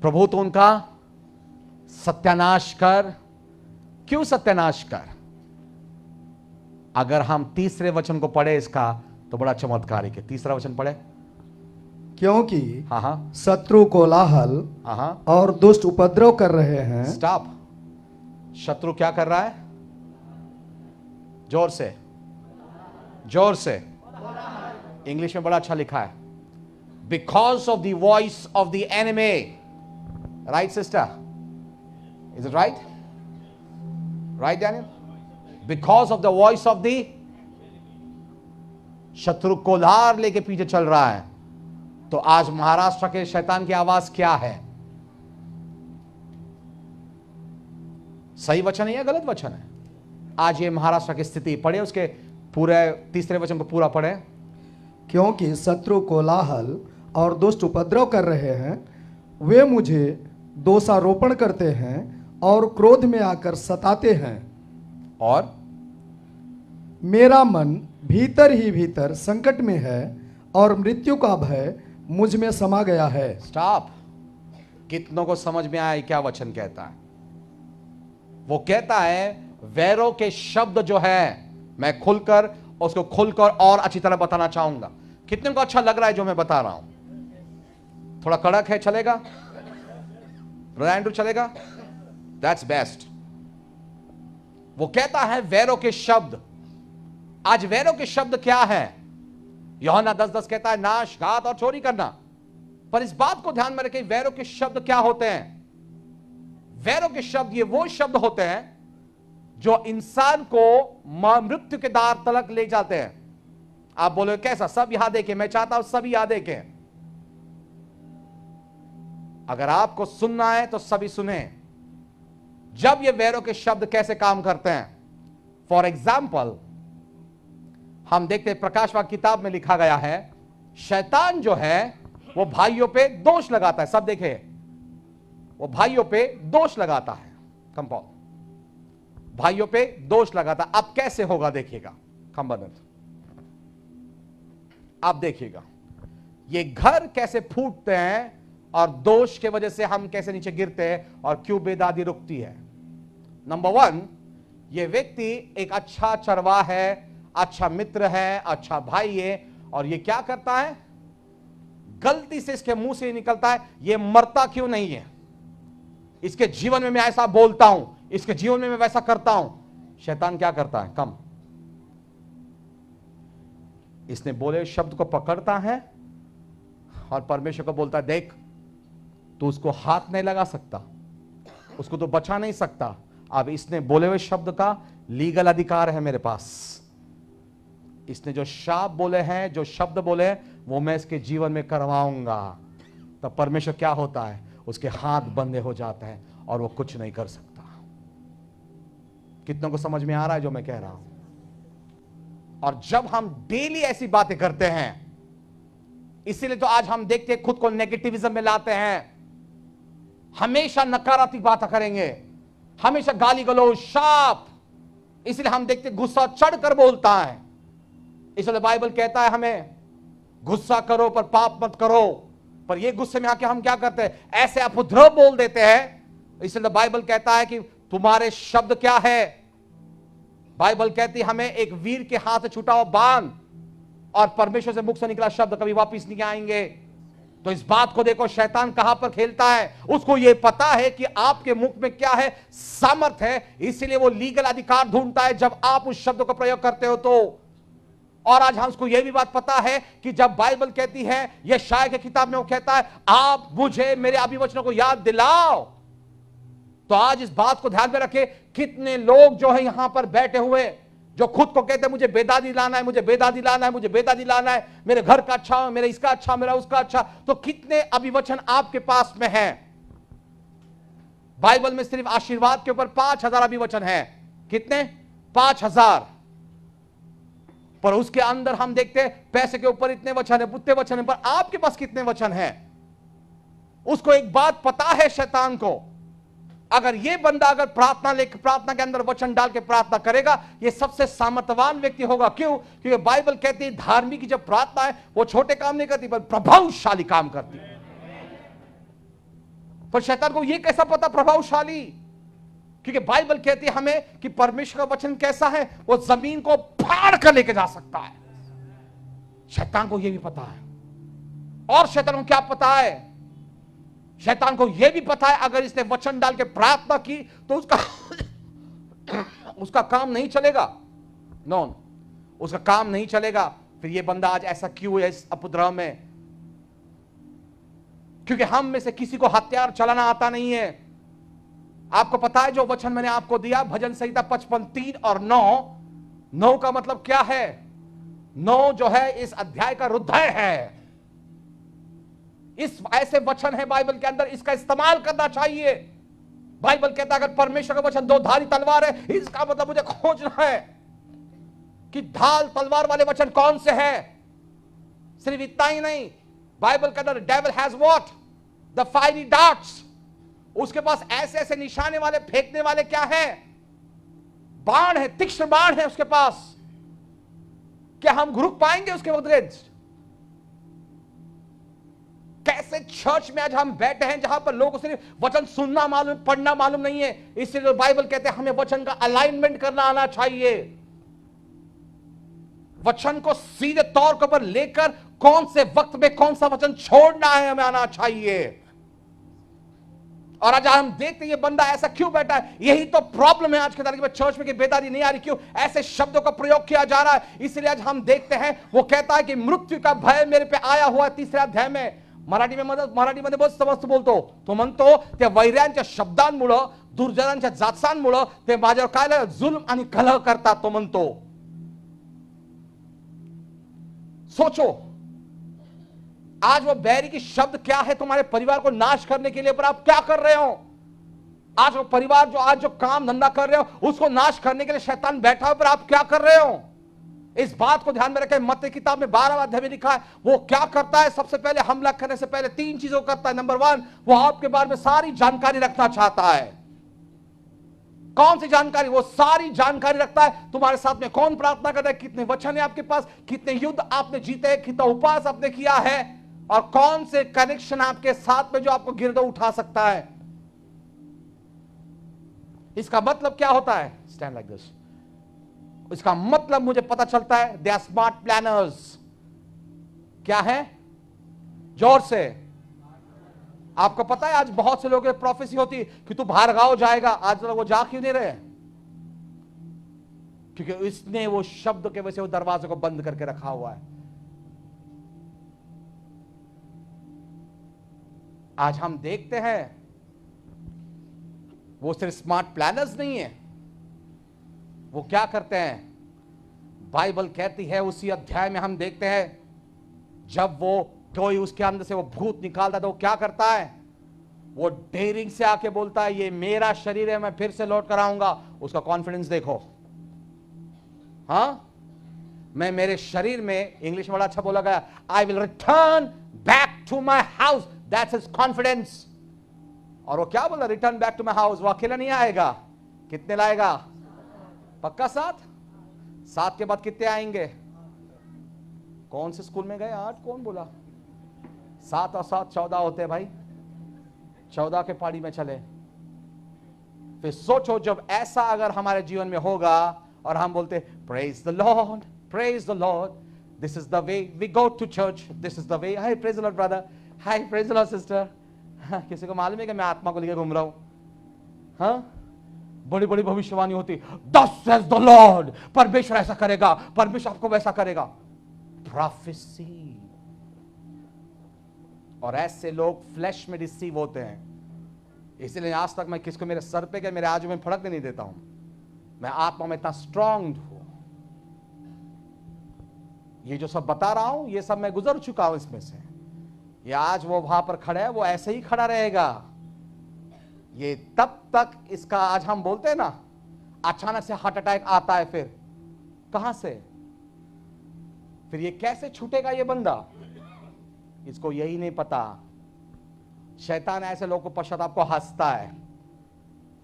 Speaker 1: प्रभु तो उनका सत्यानाश कर। क्यों सत्यानाश कर? अगर हम तीसरे वचन को पढ़े इसका तो बड़ा चमत्कारिक है। तीसरा वचन पढ़े।
Speaker 3: क्योंकि
Speaker 1: हाँ
Speaker 3: शत्रु कोलाहल
Speaker 1: हाँ,
Speaker 3: और दुष्ट उपद्रव कर रहे हैं।
Speaker 1: स्टॉप। शत्रु क्या कर रहा है? जोर से, जोर से। इंग्लिश में बड़ा अच्छा लिखा है, because of the voice of the enemy. Right sister, is it right? Right Daniel? Because of the voice of the, शत्रु कोलाहल लेके पीछे चल रहा है। तो आज महाराष्ट्र के शैतान की आवाज क्या है? सही वचन है या गलत वचन है? आज ये महाराष्ट्र की स्थिति पढ़े, उसके पूरे तीसरे वचन को पूरा पढ़े।
Speaker 3: क्योंकि शत्रु कोलाहल और दुष्ट उपद्रव कर रहे हैं, वे मुझे दोषारोपण करते हैं और क्रोध में आकर सताते हैं।
Speaker 1: और
Speaker 3: मेरा मन भीतर ही भीतर संकट में है और मृत्यु का भय मुझ में समा गया है।
Speaker 1: स्टॉप। कितनों को समझ में आया क्या वचन कहता है? वो कहता है वैरों के शब्द जो है, मैं खुलकर उसको खुलकर और अच्छी तरह बताना चाहूंगा। कितने को अच्छा लग रहा है जो मैं बता रहा हूं? थोड़ा कड़क है, चलेगा? ब्रदर एंड्रू, चलेगा? That's best. वो कहता है वैरों के शब्द। आज वैरों के शब्द क्या है? यूहन्ना 10:10 कहता है नाश, घात और चोरी करना। पर इस बात को ध्यान में रखें, वैरों के शब्द क्या होते हैं? वैरों के शब्द ये वो शब्द होते हैं जो इंसान को मृत्यु के द्वार तलक ले जाते हैं। आप बोले कैसा? सब यहां देखें, मैं चाहता हूं सभी यहां देखें। अगर आपको सुनना है तो सभी सुने। जब ये वैरों के शब्द कैसे काम करते हैं, फॉर एग्जाम्पल हम देखते हैं प्रकाशवाक्य किताब में लिखा गया है, शैतान जो है वो भाइयों पे दोष लगाता है। सब देखे, वो भाइयों पे दोष लगाता है। कंपाउंड भाइयों पे दोष लगाता। अब कैसे होगा देखिएगा, खंबनंद आप देखिएगा ये घर कैसे फूटते हैं और दोष के वजह से हम कैसे नीचे गिरते हैं और क्यों बेदादी रुकती है। नंबर 1, ये व्यक्ति एक अच्छा चरवाहा है, अच्छा मित्र है, अच्छा भाई है, और ये क्या करता है? गलती से इसके मुंह से निकलता है, ये मरता क्यों नहीं है? इसके जीवन में मैं ऐसा बोलता हूं, इसके जीवन में मैं वैसा करता हूं। शैतान क्या करता है? कम इसने बोले शब्द को पकड़ता है और परमेश्वर को बोलता है देख, तू उसको हाथ नहीं लगा सकता, उसको तो बचा नहीं सकता। अब इसने बोले हुए शब्द का लीगल अधिकार है मेरे पास। इसने जो शाप बोले हैं, जो शब्द बोले हैं, वो मैं इसके जीवन में करवाऊंगा। तब परमेश्वर क्या होता है? उसके हाथ बंधे हो जाते हैं और वो कुछ नहीं कर सकता। कितनों को समझ में आ रहा है जो मैं कह रहा हूं? और जब हम डेली ऐसी बातें करते हैं, इसीलिए तो आज हम देखते हैं खुद को नेगेटिविज्म में लाते हैं। हमेशा नकारात्मक बातें करेंगे, हमेशा गाली गलौज, शाप। इसलिए हम देखते गुस्सा चढ़कर बोलता है। इसलिए बाइबल कहता है हमें गुस्सा करो पर पाप मत करो। पर ये गुस्से में आके हम क्या करते हैं? ऐसे उपद्रव बोल देते हैं। इसलिए बाइबल कहता है कि तुम्हारे शब्द क्या है? बाइबल कहती है हमें एक वीर के हाथ से छूटा हुआ बाण और परमेश्वर से मुख से निकला शब्द कभी वापस नहीं आएंगे। तो इस बात को देखो, शैतान कहां पर खेलता है। उसको यह पता है कि आपके मुख में क्या है, सामर्थ है। इसीलिए वो लीगल अधिकार ढूंढता है जब आप उस शब्द को प्रयोग करते हो तो। और आज हमको यह भी बात पता है कि जब बाइबल कहती है, यशायाह की किताब में वो कहता है आप मुझे मेरे अभिवचनों को याद दिलाओ। तो आज इस बात को ध्यान में रखें, कितने लोग जो है यहां पर बैठे हुए जो खुद को कहते हैं मुझे बेदादी लाना है, मुझे बेदादी लाना है, मुझे बेदादी लाना है, मेरे घर का अच्छा, मेरे इसका अच्छा, मेरा उसका अच्छा। तो कितने अभिवचन आपके पास में है? बाइबल में सिर्फ आशीर्वाद के ऊपर 5000 अभिवचन है। कितने? 5000। पर उसके अंदर हम देखते हैं पैसे के ऊपर इतने वचन है, उतने वचन है। पर आपके पास कितने वचन है? उसको एक बात पता है शैतान को, अगर ये बंदा अगर प्रार्थना के अंदर वचन डाल के प्रार्थना करेगा, ये सबसे सामर्थ्यवान व्यक्ति होगा। क्यों? क्योंकि बाइबल कहती है धार्मिक की जब प्रार्थना है वो छोटे काम नहीं करती, पर प्रभावशाली काम करती है। पर शैतान को ये कैसा पता प्रभावशाली? क्योंकि बाइबल कहती है हमें कि परमेश्वर का वचन कैसा है, वो जमीन को उखाड़ कर लेके जा सकता है। शैतान को यह भी पता है। और शैतान को क्या पता है? शैतान को यह भी पता है अगर इसने वचन डाल के प्रार्थना की तो उसका काम नहीं चलेगा। नो, उसका काम नहीं चलेगा। फिर ये बंदा आज ऐसा क्यों है इस उपद्रव में? क्योंकि हम में से किसी को हथियार चलाना आता नहीं है। आपको पता है जो वचन मैंने आपको दिया भजन संहिता 55:3 और 9 का मतलब क्या है? 9 जो है इस अध्याय का हृदय है। इस ऐसे वचन है बाइबल के अंदर, इसका इस्तेमाल करना चाहिए। बाइबल कहता है अगर परमेश्वर का वचन 2 धारी तलवार है, इसका मतलब मुझे खोजना है कि ढाल तलवार वाले वचन कौन से हैं। सिर्फ इतना ही नहीं, बाइबल के अंदर devil has what? The fiery darts. उसके पास ऐसे ऐसे निशाने वाले फेंकने वाले क्या है? बाण है, तीक्ष्ण बाण है उसके पास। क्या हम रुक पाएंगे उसके अगेंस्ट? कैसे चर्च में आज हम बैठे हैं जहां पर लोगों को सिर्फ वचन सुनना मालूम, पढ़ना मालूम नहीं है। इसलिए तो बाइबल कहते हैं हमें वचन का अलाइनमेंट करना आना चाहिए। वचन को सीधे तौर के ऊपर लेकर कौन से वक्त में कौन सा वचन छोड़ना है हमें आना चाहिए। और आज हम देखते हैं ये बंदा ऐसा क्यों बैठा है। यही तो प्रॉब्लम है आज के तारीख में चर्च में कि बेदारी नहीं आ रही। क्यों? ऐसे शब्दों का प्रयोग किया जा रहा है। इसलिए आज हम देखते हैं वो कहता है कि मृत्यू का भय मेरे पे आया हुआ है। 3 अध्याय में मराठीमध्ये बहुत समस्त बोलतो तो म्हणतो त्या वैऱ्यांच्या शब्दांमुळं, दुर्जनांच्या जाचांमुळं ते माझ्यावर काय जुल्म आणि कलह करतात तो म्हणतो। सोचो आज वो बैरी की शब्द क्या है तुम्हारे परिवार को नाश करने के लिए, पर आप क्या कर रहे हो? आज वो परिवार जो आज जो काम धंधा कर रहे हो उसको नाश करने के लिए शैतान बैठा हो, पर आप क्या कर रहे हो? इस बात को ध्यान में रखें। मत्ती किताब में 12वां अध्याय में लिखा है वो क्या करता है? सबसे पहले हमला करने से पहले 3 चीजों करता है। नंबर 1, वो आपके बारे में सारी जानकारी रखना चाहता है। कौन सी जानकारी? वो सारी जानकारी रखता है तुम्हारे साथ में कौन प्रार्थना कर रहा है, कितने वचन है आपके पास, कितने युद्ध आपने जीते हैं, कितना उपवास आपने किया है, और कौन से कनेक्शन आपके साथ में जो आपको गिरदो उठा सकता है। इसका मतलब क्या होता है? Stand like this. इसका मतलब मुझे पता चलता है दे आर स्मार्ट प्लानर्स। क्या है? जोर से। आपको पता है आज बहुत से लोगों की प्रोफेसी होती है कि तू बाहर गांव जाएगा। आज तक वो जा क्यों नहीं रहे? क्योंकि इसने वो शब्द के वजह से वो दरवाजे को बंद करके रखा हुआ है। आज हम देखते हैं वो सिर्फ स्मार्ट प्लानर्स नहीं है, वो क्या करते हैं? बाइबल कहती है उसी अध्याय में हम देखते हैं जब वो कोई उसके अंदर से वो भूत निकालता है तो वो क्या करता है? वो डेयरिंग से आके बोलता है ये मेरा शरीर है, मैं फिर से लौट कर आऊंगा। उसका कॉन्फिडेंस देखो। हाँ, मैं मेरे शरीर में, इंग्लिश में बड़ा अच्छा बोला गया, I will return back to my house. That's his confidence. और वो क्या बोला? Return back to my house. वो अकेला नहीं आएगा। कितने लाएगा? पक्का 7 के बाद कितने आएंगे? कौन से स्कूल में गए 8? कौन बोला? 7 और 7 14 होते हैं भाई। 14 के पाड़ी में चले। फिर सोचो जब ऐसा अगर हमारे जीवन में होगा और हम बोलते praise the Lord, praise the Lord, this is the way we go to church, this is the way. Hi praise the Lord brother, hi praise the Lord sister. किसी को मालूम है कि मैं आत्मा को लेकर घूम रहा हूं? हाँ, बड़ी बड़ी भविष्यवाणी होती, दस सेज द लॉर्ड, परमेश्वर ऐसा करेगा, परमेश्वर आपको वैसा करेगा। प्रोफेसी। और ऐसे लोग फ्लैश में रिसीव होते हैं। इसलिए आज तक मैं किसको मेरे सर पे क्या मेरे आजू में फर्क नहीं देता हूं। मैं आत्मा में इतना स्ट्रांग हूं। ये जो सब बता रहा हूं ये सब मैं गुजर चुका हूं इसमें से। ये आज वो वहां पर खड़ा है, वो ऐसे ही खड़ा रहेगा। ये तब तक इसका, आज हम बोलते हैं ना, अचानक से हार्ट अटैक आता है। फिर कहां से? फिर ये कैसे छूटेगा ये बंदा? इसको यही नहीं पता। शैतान ऐसे लोगों को पश्चाताप को हंसता है।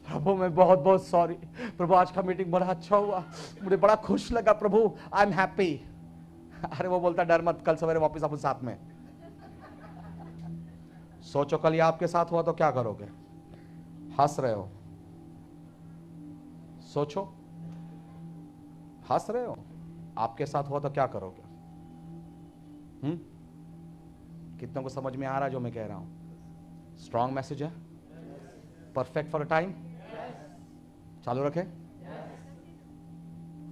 Speaker 1: प्रभु मैं बहुत बहुत सॉरी प्रभु, आज का मीटिंग बड़ा अच्छा हुआ, मुझे बड़ा खुश लगा प्रभु, आई एम हैप्पी। अरे वो बोलता डर मत, कल सवेरे वापस अपन साथ में। सोचो कल ये आपके साथ हुआ तो क्या करोगे? हंस रहे हो। सोचो, हंस रहे हो। आपके साथ हुआ तो क्या करोगे? कितनों को समझ में आ रहा है जो मैं कह रहा हूं? स्ट्रॉन्ग मैसेज है, परफेक्ट फॉर अ टाइम। चालू रखें।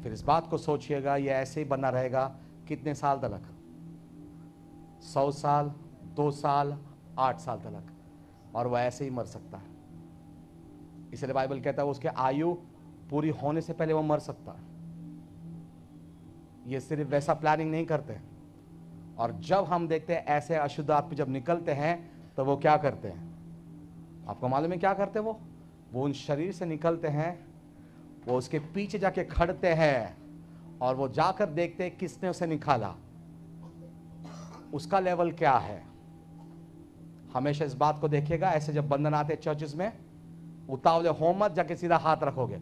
Speaker 1: फिर इस बात को सोचिएगा, ये ऐसे ही बना रहेगा कितने साल तक? 100 साल, 2 साल, 8 साल तक, और वह ऐसे ही मर सकता है। इसलिए बाइबल कहता है उसके आयु पूरी होने से पहले वो मर सकता है। ये सिर्फ वैसा प्लानिंग नहीं करते। और जब हम देखते हैं ऐसे अशुद्ध आत्मा जब निकलते हैं तो वो क्या करते हैं? आपको मालूम है क्या करते हैं? वो उन शरीर से निकलते हैं, वो उसके पीछे जाके खड़ते हैं और वो जाकर देखते हैं किसने उसे निकाला, उसका लेवल क्या है। हमेशा इस बात को देखिएगा, ऐसे जब बंधन आते हैं चर्चेस में, उतावले हो मत, जाके सीधा हाथ रखोगे।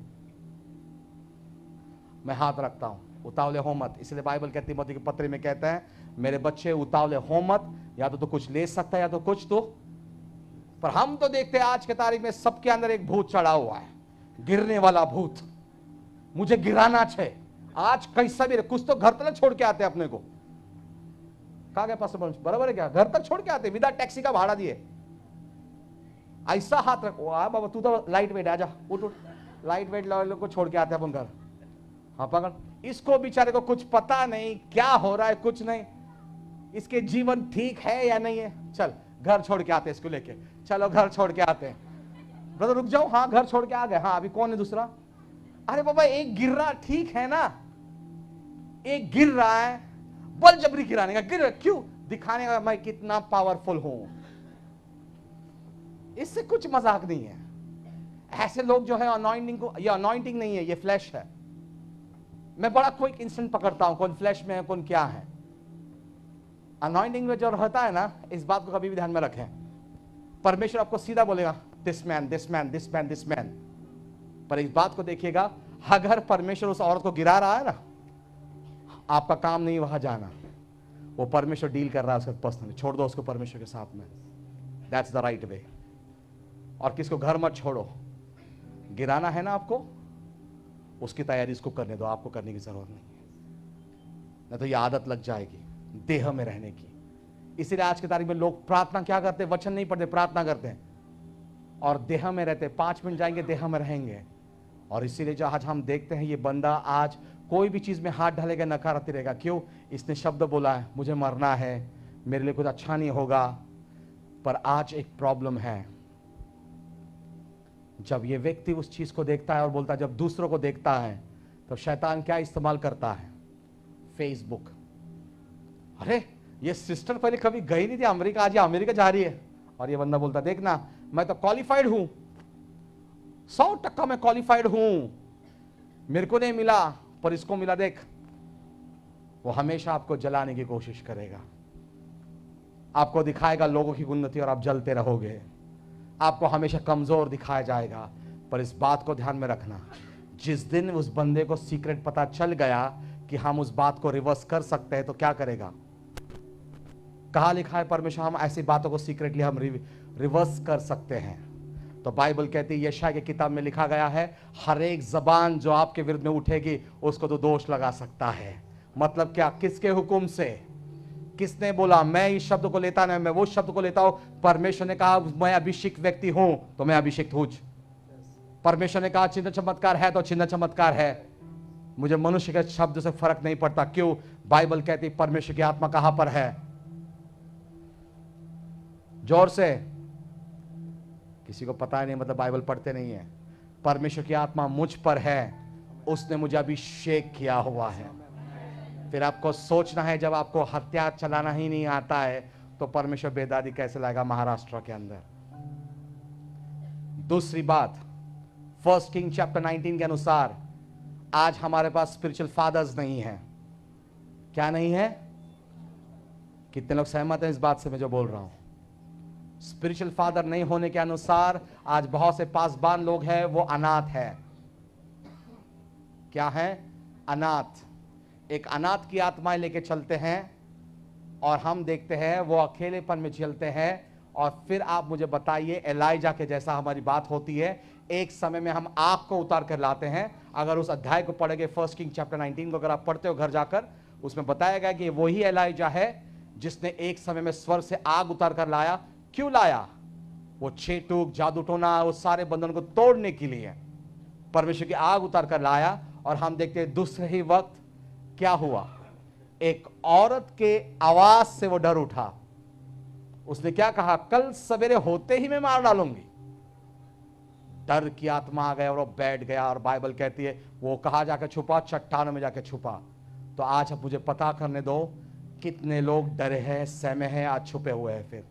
Speaker 1: मैं हाथ रखता हूं, उतावले हो मत। इसलिए बाइबल कहती है, तीमुथियुस के पत्र में कहता है, मेरे बच्चे उतावले हो मत, या तो कुछ ले सकता है या तो कुछ तो। पर हम तो देखते हैं आज के तारीख में सबके अंदर एक भूत चढ़ा हुआ है, गिरने वाला भूत। मुझे गिराना चाहिए आज कैसा भी, कुछ तो घर तक छोड़ के आते हैं अपने को। कहा गया पास्टर बराबर है क्या? घर तक छोड़ के आते विदा टैक्सी का भाड़ा दिए। ऐसा हाथ रखो, आ बाबा तू तो लाइट वेट, आजा उठ उठ, लाइट वेट लोग को छोड़ के आते हैं अपन घर। हाँ पकड़, इसको बेचारे को कुछ पता नहीं क्या हो रहा है, कुछ नहीं, इसके जीवन ठीक है या नहीं है। चल घर छोड़ के आते हैं इसको लेके, चलो घर छोड़ के आते हैं। ब्रदर रुक जाओ, हाँ घर छोड़ के आ गए, हाँ अभी कौन है दूसरा? अरे बाबा एक गिर रहा ठीक है ना, एक गिर रहा है, बल जबरी गिराने का, गिर क्यों? दिखाने का मैं कितना पावरफुल हूं। इससे कुछ मजाक नहीं है। ऐसे लोग जो है अनॉइंटिंग को, ये अनॉइंटिंग नहीं है, ये फ्लैश है। मैं बड़ा क्विक इंस्टेंट पकड़ता हूं कौन फ्लैश में है कौन क्या है। अनॉइंटिंग में जो रहता है ना, इस बात को कभी भी ध्यान में रखें, परमेश्वर आपको सीधा बोलेगा this man this man this man this man. पर इस बात को देखिएगा, अगर परमेश्वर उस औरत को गिरा रहा है ना, आपका काम नहीं वहां जाना, वो परमेश्वर डील कर रहा है उसके पर्सनली। छोड़ दो उसको परमेश्वर के साथ में, दैट्स द राइट वे। और किसको घर मत छोड़ो, गिराना है ना आपको, उसकी तैयारी इसको करने दो, आपको करने की जरूरत नहीं है, नहीं तो ये आदत लग जाएगी देह में रहने की। इसीलिए आज की तारीख में लोग प्रार्थना क्या करते हैं? वचन नहीं पढ़ते, प्रार्थना करते हैं और देह में रहते। 5 मिनट जाएंगे देह में रहेंगे। और इसीलिए जो आज हम देखते हैं, ये बंदा आज कोई भी चीज में हाथ डालेगा नकाराती रहेगा। क्यों? इसने शब्द बोला है मुझे मरना है, मेरे लिए कुछ अच्छा नहीं होगा। पर आज एक प्रॉब्लम है, जब ये व्यक्ति उस चीज को देखता है और बोलता है, जब दूसरों को देखता है तो शैतान क्या इस्तेमाल करता है? फेसबुक। अरे ये सिस्टर पहले कभी गई नहीं थी अमेरिका, आज ये अमेरिका जा रही है। और ये बंदा बोलता देखना मैं तो क्वालिफाइड हूं, 100% मैं क्वालिफाइड हूं, मेरे को नहीं मिला पर इसको मिला, देख। वो हमेशा आपको जलाने की कोशिश करेगा, आपको दिखाएगा लोगों की उन्नति और आप जलते रहोगे। आपको हमेशा कमजोर दिखाया जाएगा। पर इस बात को ध्यान में रखना, जिस दिन उस बंदे को सीक्रेट पता चल गया कि हम उस बात को रिवर्स कर सकते हैं, तो क्या करेगा? कहा लिखा है परमेश्वर हम ऐसी बातों को सीक्रेटली हम रिवर्स कर सकते हैं। तो बाइबल कहती है, यशायाह की किताब में लिखा गया है, हर एक जबान जो आपके विरुद्ध में उठेगी उसको तो दोष लगा सकता है। मतलब क्या? किसके हुक्म से? किसने बोला? मैं इस शब्द को लेता नहीं, मैं वो शब्द को लेता हूं। परमेश्वर ने कहा मैं अभिषिक्त व्यक्ति हूं तो मैं अभिषिक्त हूं। परमेश्वर ने कहा चिन्ह चमत्कार है तो चिन्ह चमत्कार है। मुझे मनुष्य के शब्द से फर्क नहीं पड़ता। क्यों? बाइबल कहती परमेश्वर की आत्मा कहां पर है? जोर से, किसी को पता ही नहीं, मतलब बाइबल पढ़ते नहीं है। परमेश्वर की आत्मा मुझ पर है, उसने मुझे अभिषेक किया हुआ है। फिर आपको सोचना है, जब आपको हथियार चलाना ही नहीं आता है तो परमेश्वर बेदादी कैसे लाएगा महाराष्ट्र के अंदर? दूसरी बात, 1 किंग चैप्टर 19 के अनुसार आज हमारे पास स्पिरिचुअल फादर्स नहीं है। क्या नहीं है? कितने लोग सहमत हैं इस बात से मैं जो बोल रहा हूं? स्पिरिचुअल फादर नहीं होने के अनुसार आज बहुत से पासबान लोग हैं, वो अनाथ है। क्या है? अनाथ। एक अनाथ की आत्माएं लेके चलते हैं और हम देखते हैं वो अकेलेपन में चलते हैं और फिर आप मुझे बताइए, एलाइजा के जैसा हमारी बात होती है, एक समय में हम आग को उतार कर लाते हैं। अगर उस अध्याय को पढ़ेंगे 1 किंग चैप्टर 19 को अगर आप पढ़ते हो घर जाकर, उसमें बताया गया कि वही एलाइजा है जिसने एक समय में स्वर्ग से आग उतार कर लाया। क्यों लाया? वो छेटूक, जादू टोना, वो सारे बंधन को तोड़ने के लिए परमेश्वर की आग उतार कर लाया। और हम देखते हैं दूसरे ही वक्त क्या हुआ, एक औरत के आवाज से वो डर उठा। उसने क्या कहा? कल सवेरे होते ही मैं मार डालूंगी। डर की आत्मा आ गया और वो बैठ गया। और बाइबल कहती है वो कहा जाकर छुपा, चट्टानों में जाकर छुपा। तो आज अब मुझे पता करने दो कितने लोग डरे हैं, सहमे हैं, आज छुपे हुए हैं। फिर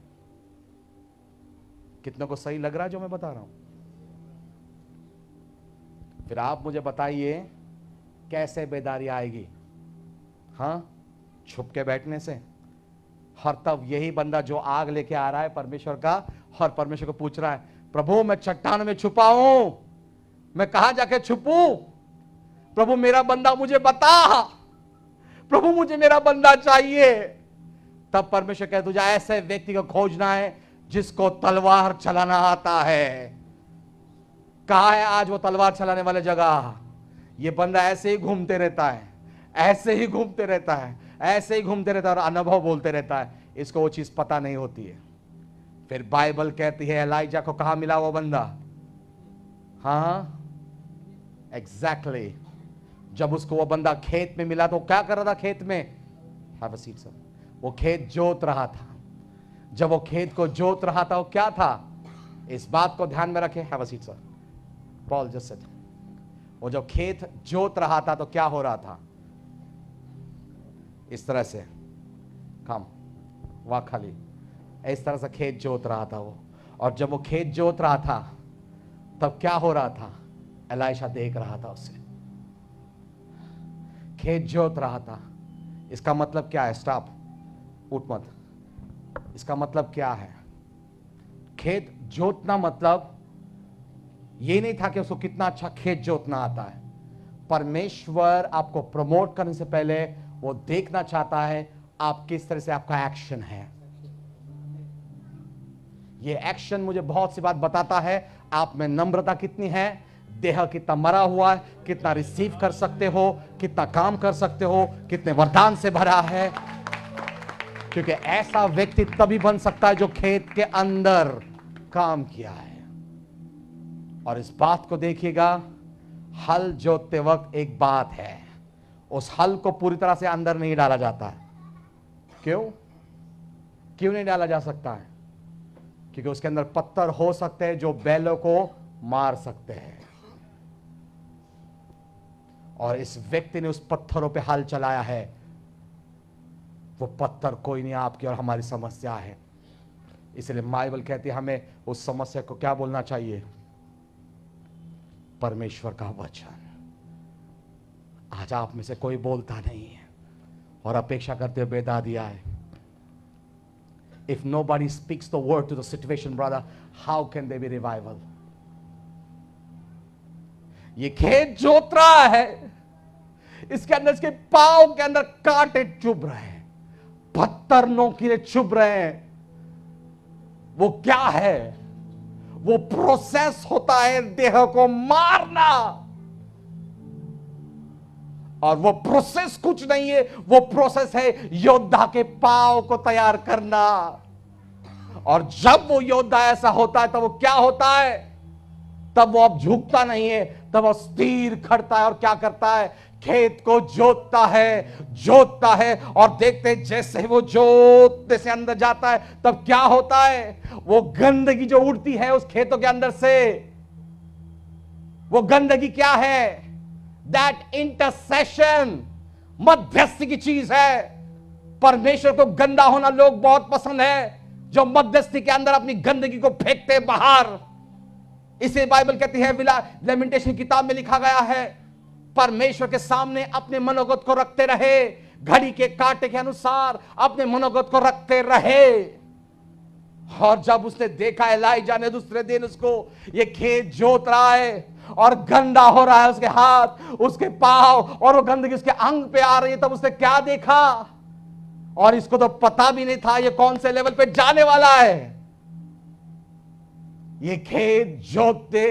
Speaker 1: कितनों को सही लग रहा है जो मैं बता रहा हूं? फिर आप मुझे बताइए कैसे बेदारी आएगी? हाँ, छुप के बैठने से। हर तब यही बंदा जो आग लेके आ रहा है परमेश्वर का, और परमेश्वर को पूछ रहा है, प्रभु मैं चट्टान में छुपा हूं, मैं कहां जाके छुपूं? प्रभु मेरा बंदा मुझे बता, प्रभु मुझे मेरा बंदा चाहिए। तब परमेश्वर कहते तुझे ऐसे व्यक्ति को खोजना है जिसको तलवार चलाना आता है। कहां है आज वो तलवार चलाने वाले जगह? ये बंदा ऐसे ही घूमते रहता है, ऐसे ही घूमते रहता है, ऐसे ही घूमते रहता है और अनुभव बोलते रहता है, इसको वो चीज पता नहीं होती है। फिर बाइबल कहती है एलाइजा को कहां मिला वो बंदा? हाँ, एग्जैक्टली जब उसको वो बंदा खेत में मिला तो क्या कर रहा था खेत में? Have a seat sir. वो खेत जोत रहा था। जब वो खेत को जोत रहा था वो क्या था? इस बात को ध्यान में रखें। Have a seat sir. Paul just said, वो जब खेत जोत रहा था तो क्या हो रहा था? इस तरह से काम वाह खाली इस तरह से खेत जोत रहा था वो। और जब वो खेत जोत रहा था तब क्या हो रहा था? एलाइशा देख रहा था उसे, खेत जोत रहा था। इसका मतलब क्या है? स्टॉप, उठ मत। इसका मतलब क्या है? खेत जोतना मतलब ये नहीं था कि उसको कितना अच्छा खेत जोतना आता है। परमेश्वर आपको प्रमोट करने से पहले वो देखना चाहता है आप किस तरह से आपका एक्शन है। ये एक्शन मुझे बहुत सी बात बताता है आप में नम्रता कितनी है, देह कितना मरा हुआ है, कितना रिसीव कर सकते हो, कितना काम कर सकते हो, कितने वरदान से भरा है। क्योंकि ऐसा व्यक्ति तभी बन सकता है जो खेत के अंदर काम किया है। और इस बात को देखिएगा, हल जोतते वक्त एक बात है, उस हल को पूरी तरह से अंदर नहीं डाला जाता है। क्यों नहीं डाला जा सकता है? क्योंकि उसके अंदर पत्थर हो सकते हैं जो बैलों को मार सकते हैं। और इस व्यक्ति ने उस पत्थरों पे हल चलाया है। वो पत्थर कोई नहीं, आपकी और हमारी समस्या है। इसलिए बाइबल कहती है हमें उस समस्या को क्या बोलना चाहिए? परमेश्वर का वचन। आज आप में से कोई बोलता नहीं है और अपेक्षा करते हुए बेदादी आए। If nobody speaks the word to the situation, brother, how can there be revival? ये खेत जोत रहा है, इसके अंदर, इसके पांव के अंदर कांटे चुभ रहे हैं, पत्थर नोकीले चुभ रहे हैं। वो क्या है? वो प्रोसेस होता है देह को मारना। और वो प्रोसेस कुछ नहीं है, वो प्रोसेस है योद्धा के पांव को तैयार करना। और जब वो योद्धा ऐसा होता है तब वो क्या होता है? तब वो अब झुकता नहीं है, तब वो स्थिर खड़ता है और क्या करता है? खेत को जोतता है। और देखते हैं जैसे ही वो जोतने से अंदर जाता है तब क्या होता है? वो गंदगी जो उड़ती है उस खेतों के अंदर से, वो गंदगी क्या है? दैट इंटरसेशन, मध्यस्थी की चीज है। परमेश्वर को गंदा होना लोग बहुत पसंद है, जो मध्यस्थी के अंदर अपनी गंदगी को फेंकते बाहर। इसे बाइबल कहती है, लेमेंटेशन किताब में लिखा गया है, परमेश्वर के सामने अपने मनोगत को रखते रहे, घड़ी के कांटे के अनुसार अपने मनोगत को रखते रहे। और जब उसने देखा एलाइजा ने दूसरे दिन उसको, ये खेत जोत रहा है और गंदा हो रहा है उसके हाथ, उसके पांव, और वो गंदगी उसके अंग पे आ रही है, तब उसने क्या देखा? और इसको तो पता भी नहीं था ये कौन से लेवल पे जाने वाला है। ये खेत जोतते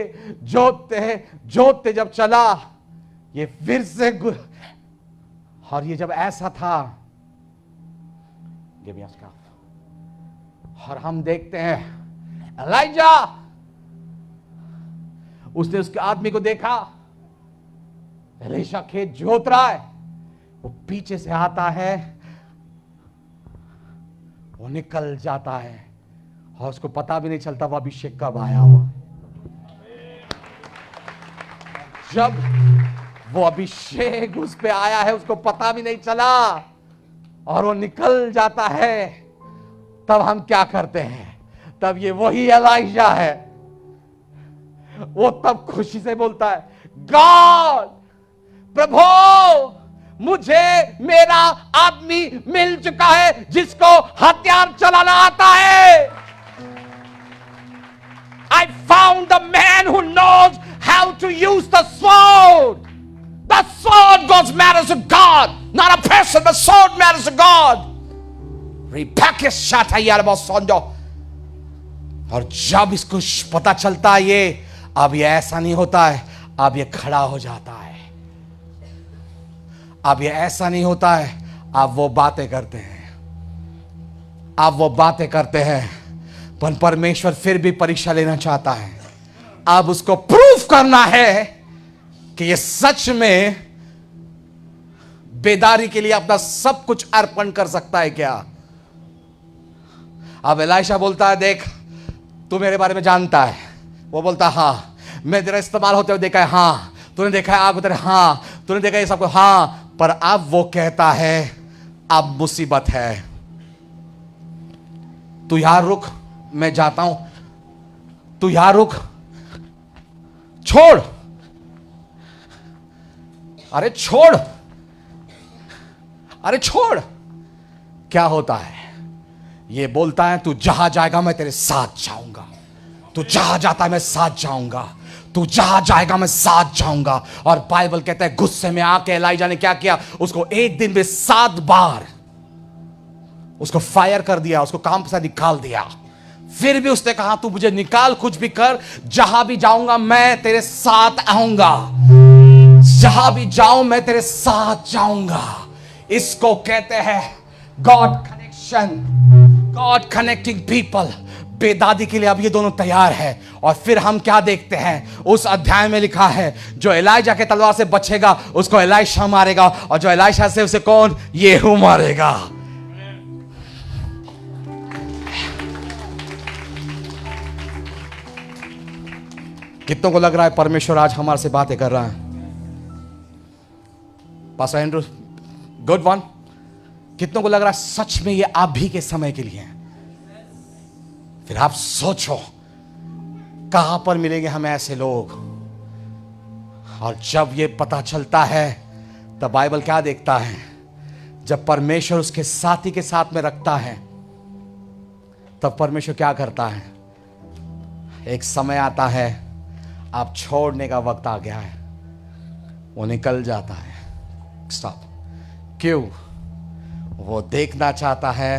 Speaker 1: जोतते जोतते जब चला, ये फिर से और ये जब ऐसा था, और हम देखते हैं एलाइजा, उसने उसके आदमी को देखा, एलीशा खेत जोत रहा है, वो पीछे से आता है, वो निकल जाता है और उसको पता भी नहीं चलता वो अभिषेक कब आया हुआ। जब वो अभिषेक उस पे आया है उसको पता भी नहीं चला और वो निकल जाता है, तब हम क्या करते हैं? तब ये वही एलाइजा है, वो तब खुशी से बोलता है, गॉड, प्रभु, मुझे मेरा आदमी मिल चुका है जिसको हथियार चलाना आता है। I found the man who knows how to use the sword. The sword goes matters to God, not a person. The sword matters to God. और जब इसको पता चलता है ये अब ये ऐसा नहीं होता है, अब ये खड़ा हो जाता है, अब ये ऐसा नहीं होता है, अब वो बातें करते हैं, अब वो बातें करते हैं, पर परमेश्वर फिर भी परीक्षा लेना चाहता है। अब उसको प्रूफ करना है कि ये सच में बेदारी के लिए अपना सब कुछ अर्पण कर सकता है क्या। अब एलीशा बोलता है, देख तू मेरे बारे में जानता है। वो बोलता है, हाँ, मैं तेरा इस्तेमाल होते हुए देखा है, हाँ, तूने देखा है आग उतरे, हाँ, तूने देखा है ये सब कुछ, हाँ, पर अब वो कहता है अब मुसीबत है, तू यहां रुक, मैं जाता हूं, तू यहां रुक, छोड़, अरे छोड़, अरे छोड़। क्या होता है? ये बोलता है तू जहां जाएगा मैं तेरे साथ जाऊंगा, तू जहां जाता है मैं साथ जाऊंगा, तू जहां जाएगा मैं साथ जाऊंगा। और बाइबल कहता है गुस्से में आके एलीशा ने क्या किया, उसको एक दिन में 7 बार उसको फायर कर दिया, उसको काम से निकाल दिया। फिर भी उसने कहा तू मुझे निकाल, कुछ भी कर, जहां भी जाऊंगा मैं तेरे साथ आऊंगा, जहां भी जाऊं मैं तेरे साथ जाऊंगा। इसको कहते हैं God connection, God connecting people. बेदादी के लिए अब ये दोनों तैयार है। और फिर हम क्या देखते हैं, उस अध्याय में लिखा है जो एलीशा के तलवार से बचेगा उसको एलीशा मारेगा, और जो एलीशा से उसे कौन, येहू मारेगा। कितनों को लग रहा है परमेश्वर आज हमारे से बातें कर रहा है? Pastor Andrew, good one. कितनों को लग रहा है सच में ये आप भी के समय के लिए है? फिर आप सोचो कहां पर मिलेंगे हमें ऐसे लोग। और जब ये पता चलता है तब बाइबल क्या देखता है, जब परमेश्वर उसके साथी के साथ में रखता है तब परमेश्वर क्या करता है, एक समय आता है आप छोड़ने का वक्त आ गया है, वो निकल जाता है। स्टॉप। क्यों? वो देखना चाहता है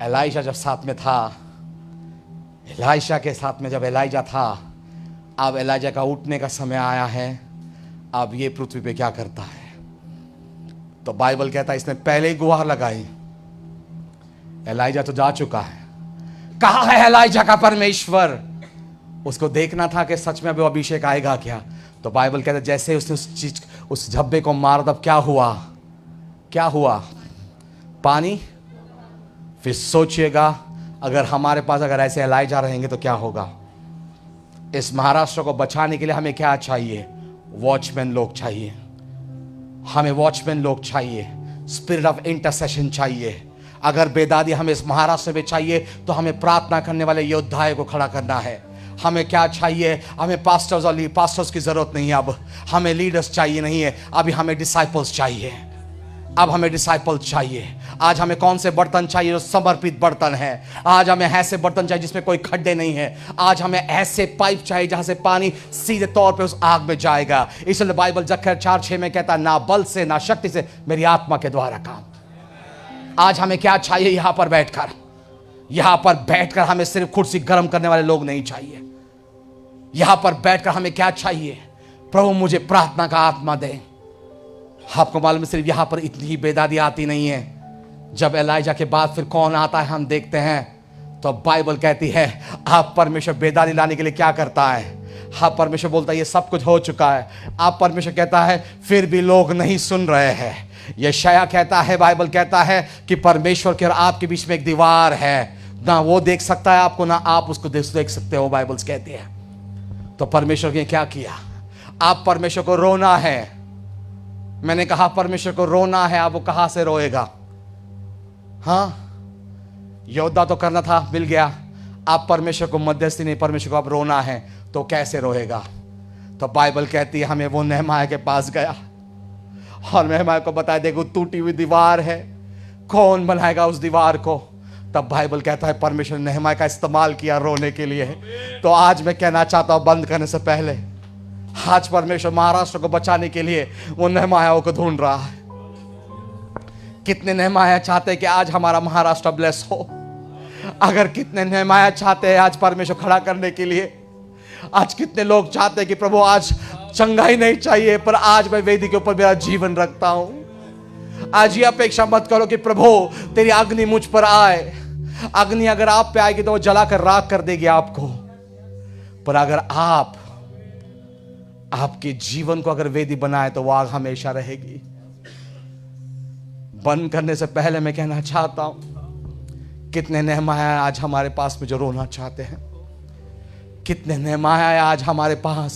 Speaker 1: एलीशा जब साथ में था, एलीशा के साथ में जब एलीशा था, अब एलीशा का उठने का समय आया है, अब ये पृथ्वी पे क्या करता है। तो बाइबल कहता है इसने पहले ही गुहार लगाई, एलीशा तो जा चुका है, कहाँ है एलीशा का परमेश्वर। उसको देखना था कि सच में अभी अभिषेक आएगा क्या। तो बाइबल कहता है जैसे उसने उस झब्बे को मारा तब क्या हुआ, क्या हुआ, पानी। फिर सोचिएगा अगर हमारे पास अगर ऐसे एलीशा रहेंगे तो क्या होगा। इस महाराष्ट्र को बचाने के लिए हमें क्या चाहिए, वॉचमैन लोग चाहिए, हमें वॉचमैन लोग चाहिए, स्पिरिट ऑफ इंटरसेशन चाहिए। अगर बेदादी हमें इस महाराष्ट्र में चाहिए तो हमें प्रार्थना करने वाले योद्धाओं को खड़ा करना है। हमें क्या चाहिए, हमें पास्टर्स और पास्टर्स की जरूरत नहीं है, अब हमें लीडर्स चाहिए नहीं है, अभी हमें डिसाइपल्स चाहिए। अब हमें डिसाइपल्स चाहिए। आज हमें कौन से बर्तन चाहिए, जो समर्पित बर्तन है। आज हमें ऐसे बर्तन चाहिए जिसमें कोई खड्डे नहीं है। आज हमें ऐसे पाइप चाहिए जहां से पानी सीधे तौर पे उस आग में जाएगा। इसलिए बाइबल जक्कर 4:6 में कहता है ना बल से ना शक्ति से, मेरी आत्मा के द्वारा काम। आज हमें क्या चाहिए, यहां पर बैठकर यहां पर बैठकर हमें सिर्फ कुर्सी गर्म करने वाले लोग नहीं चाहिए। यहां पर बैठकर हमें क्या चाहिए? प्रभु मुझे प्रार्थना का आत्मा दे। आपको मालूम है सिर्फ यहां पर इतनी ही बेदादी आती नहीं है। जब एलाइजा के बाद फिर कौन आता है हम देखते हैं, तो बाइबल कहती है आप परमेश्वर बेदारी लाने के लिए क्या करता है? हाँ, परमेश्वर बोलता है ये सब कुछ हो चुका है। आप परमेश्वर कहता है फिर भी लोग नहीं सुन रहे हैं। यशायाह कहता है, बाइबल कहता है कि परमेश्वर के और आपके बीच में एक दीवार है, ना वो देख सकता है आपको, ना आप उसको देख सकते हो, बाइबल कहती है। तो परमेश्वर ने क्या किया? आप परमेश्वर को रोना है। मैंने कहा परमेश्वर को रोना है, आप वो कहां से रोएगा? हाँ, योद्धा तो करना था, मिल गया। आप परमेश्वर को मध्यस्थी नहीं, परमेश्वर को आप रोना है तो कैसे रोएगा? तो बाइबल कहती है हमें वो नहमाया के पास गया और नहमाया को बताया देखो टूटी हुई दीवार है, कौन बनाएगा उस दीवार को? तब बाइबल कहता है परमेश्वर ने नहमाया का इस्तेमाल किया रोने के लिए। तो आज मैं कहना चाहता हूं बंद करने से पहले, आज परमेश्वर महाराष्ट्र को बचाने के लिए वो नहमायाओं को ढूंढ रहा है। कितने नहमाया चाहते हैं कि आज हमारा महाराष्ट्र ब्लेस हो? अगर कितने नहमाया चाहते हैं आज परमेश्वर खड़ा करने के लिए? आज कितने लोग चाहते हैं कि प्रभु आज चंगाई नहीं चाहिए, पर आज मैं वेदी के ऊपर मेरा जीवन रखता हूं। आज ये अपेक्षा मत करो कि प्रभु तेरी अग्नि मुझ पर आए। अग्नि अगर आप पे आएगी तो वो जलाकर राख कर देगी आपको, पर अगर आप आपके जीवन को अगर वेदी बनाए तो वो आग हमेशा रहेगी। बंद करने से पहले मैं कहना चाहता हूं कितने नहमाया आज हमारे पास में जो रोना चाहते हैं? कितने नहमाया आज हमारे पास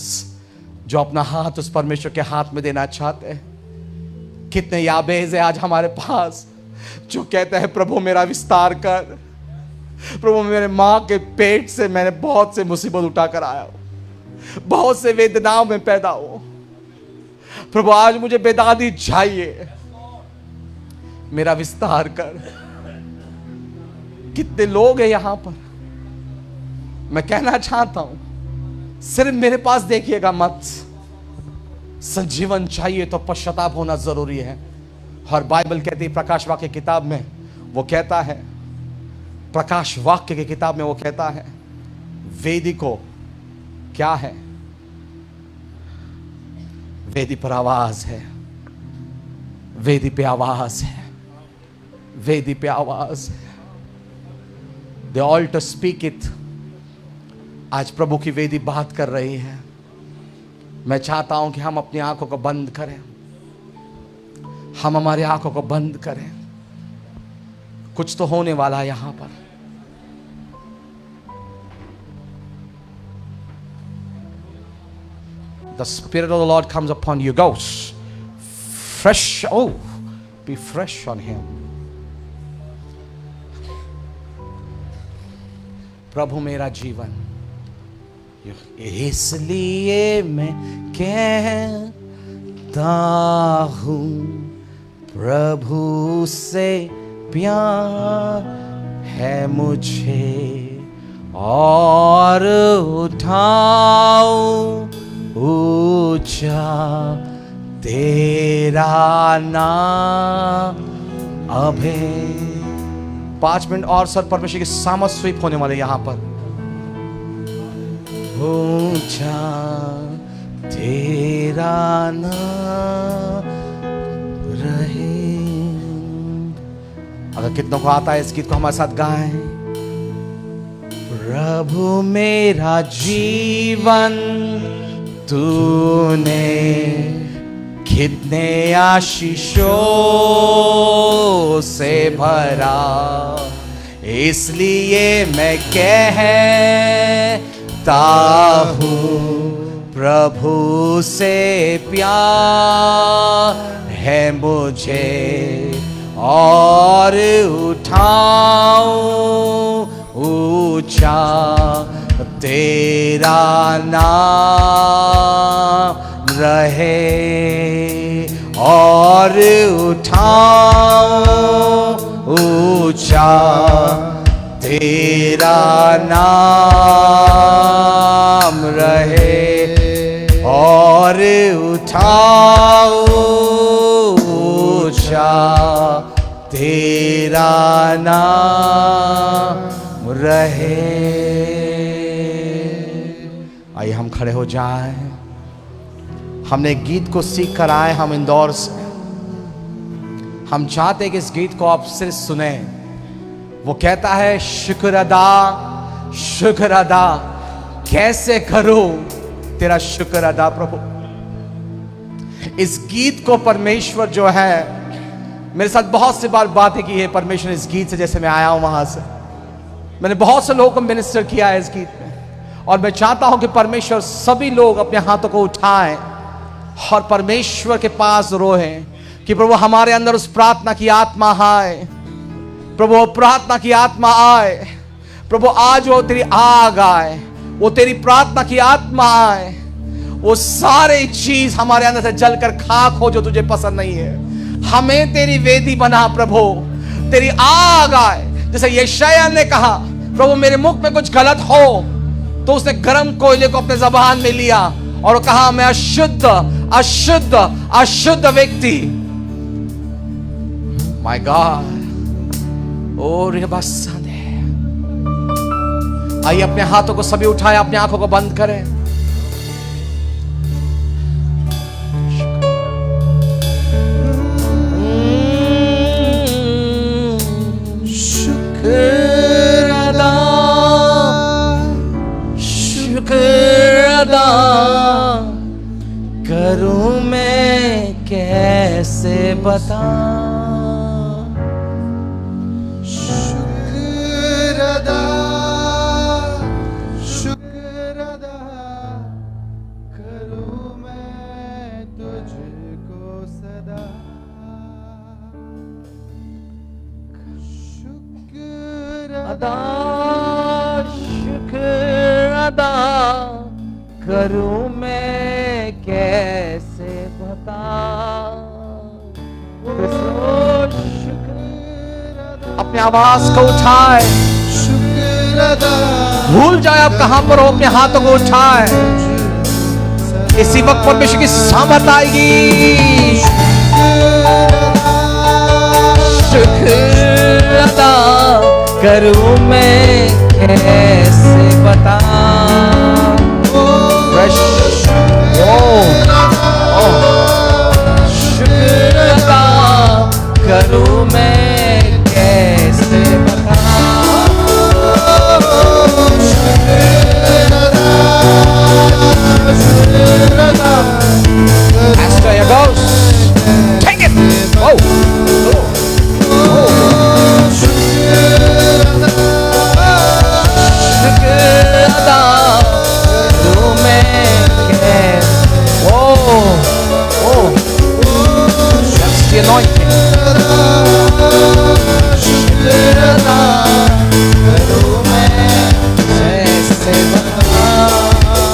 Speaker 1: जो अपना हाथ उस परमेश्वर के हाथ में देना चाहते हैं? कितने याबेज है आज हमारे पास जो कहते हैं प्रभु मेरा विस्तार कर। प्रभु मेरे मां के पेट से मैंने बहुत से मुसीबत उठाकर आया हूं, बहुत से वेदनाओं में पैदा हूं। प्रभु आज मुझे बेदादी चाहिए, मेरा विस्तार कर। कितने लोग हैं यहां पर? मैं कहना चाहता हूं सिर्फ मेरे पास देखिएगा मत। संजीवन चाहिए तो पश्चाताप होना जरूरी है। और बाइबल कहती है प्रकाश वाक्य की किताब में वो कहता है, प्रकाश वाक्य की किताब में वो कहता है वेदी को क्या है? वेदी पर आवाज है, वेदी पे आवाज है, वेदी पे आवाज है। The altar speak it. आज प्रभु की वेदी बात कर रही है। मैं चाहता हूं कि हम अपनी आंखों को बंद करें, हम हमारी आंखों को बंद करें। कुछ तो होने वाला है यहां पर। The Spirit of the Lord comes upon you. Go fresh. Oh, be fresh on Him. प्रभु मेरा जीवन, इसलिए मैं कहता हूँ प्रभु से प्यार है मुझे, और उठाओ ऊंचा तेरा नाम। अभे 5 मिनट और सर परमेश्वर की सामर्थ स्वीप होने वाले यहां पर। ऊंचा तेरा नाम रहे। अगर कितनों को आता है इस गीत को हमारे साथ गाएं। प्रभु मेरा जीवन तूने कितने आशीषों से भरा, इसलिए मैं कहता हूँ प्रभु से प्यार है मुझे, और उठाऊं ऊंचा तेरा नाम रहे, और उठाऊं ऊंचा तेरा नाम रहे, और उठाऊं ऊंचा तेरा नाम रहे। आइए हम खड़े हो जाएं। हमने एक गीत को सीख कर आए हम इंदौर से। हम चाहते हैं कि इस गीत को आप सिर्फ सुने। वो कहता है शुक्र अदा कैसे करूं तेरा शुक्र अदा प्रभु। इस गीत को परमेश्वर जो है मेरे साथ बहुत सी बार बातें की है परमेश्वर इस गीत से। जैसे मैं आया हूं वहां से मैंने बहुत से लोगों को मिनिस्टर किया है इस गीत में, और मैं चाहता हूं कि परमेश्वर सभी लोग अपने हाथों को उठाएं और परमेश्वर के पास रोएं कि प्रभु हमारे अंदर उस प्रार्थना की आत्मा आए। प्रभु वो प्रार्थना की आत्मा आए। प्रभु आज वो तेरी आग आए, वो तेरी प्रार्थना की आत्मा आए। वो सारे चीज हमारे अंदर से जलकर खाक हो जो तुझे पसंद नहीं है। हमें तेरी वेदी बना प्रभु, तेरी आग आए। जैसे यशायाह ने कहा प्रभु मेरे मुख में कुछ गलत हो, तो उसने गर्म कोयले को अपने जबान में लिया और कहा मैं अशुद्ध अशुद्ध अशुद्ध व्यक्ति। My God. और ये बस आइए अपने हाथों को सभी उठाएं, अपनी आंखों को बंद करें। शुक्र अदा करूं मैं कैसे बता।
Speaker 3: शुक्र अदा करूं मैं तुझको सदा। शुक्र
Speaker 1: अदा शुक्र अदा करूं मैं कैसे बता। अपने आवाज को उठाए,
Speaker 3: शुक्र अदा
Speaker 1: भूल जाए आप कहां पर हो, अपने हाथों को उठाए। इसी वक्त परमेश्वर की सामर्थ आएगी। शुक्र अदा करूं मैं कैसे बता। शुक्र अदा करूं मैं कैसे बता। Pastor, here goes. Take it. Oh. That's the anointing.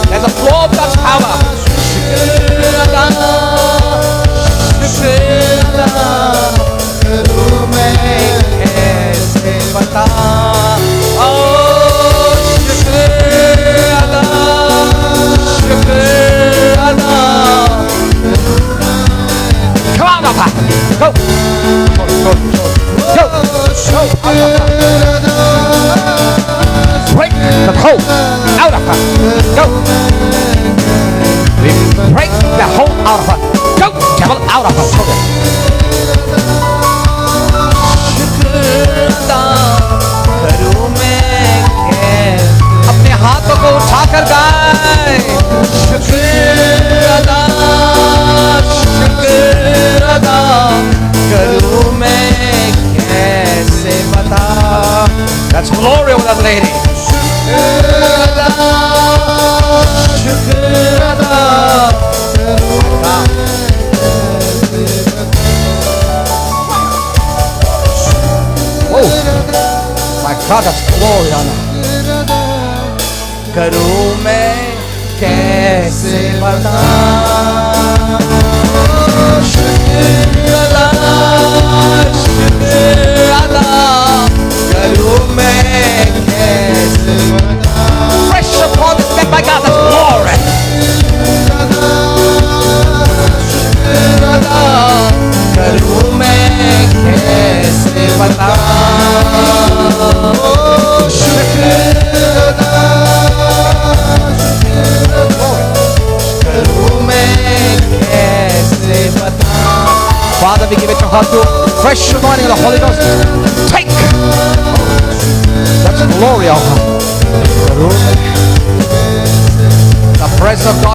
Speaker 1: There's a flow of God's power. Come on, Papa. Go. Break the cold out of her. Go. Break the hold out of her. Go, devil, out of her. अपने हाथों को उठाकर गाए। शुक्र अदा करूं मैं कैसे बता। That's glory over that lady. शुक्र अदा Oh my God, that's glory on her. करूं मैं कैसे बता। शुक्र अदा करूं मैं कैसे बता। Fresh upon this man, my God, that's glory. शुक्र अदा करूं मैं कैसे बता। शुक्र Father, we give it to her to fresh anointing of the Holy Ghost. Take such glory of her. The presence of God.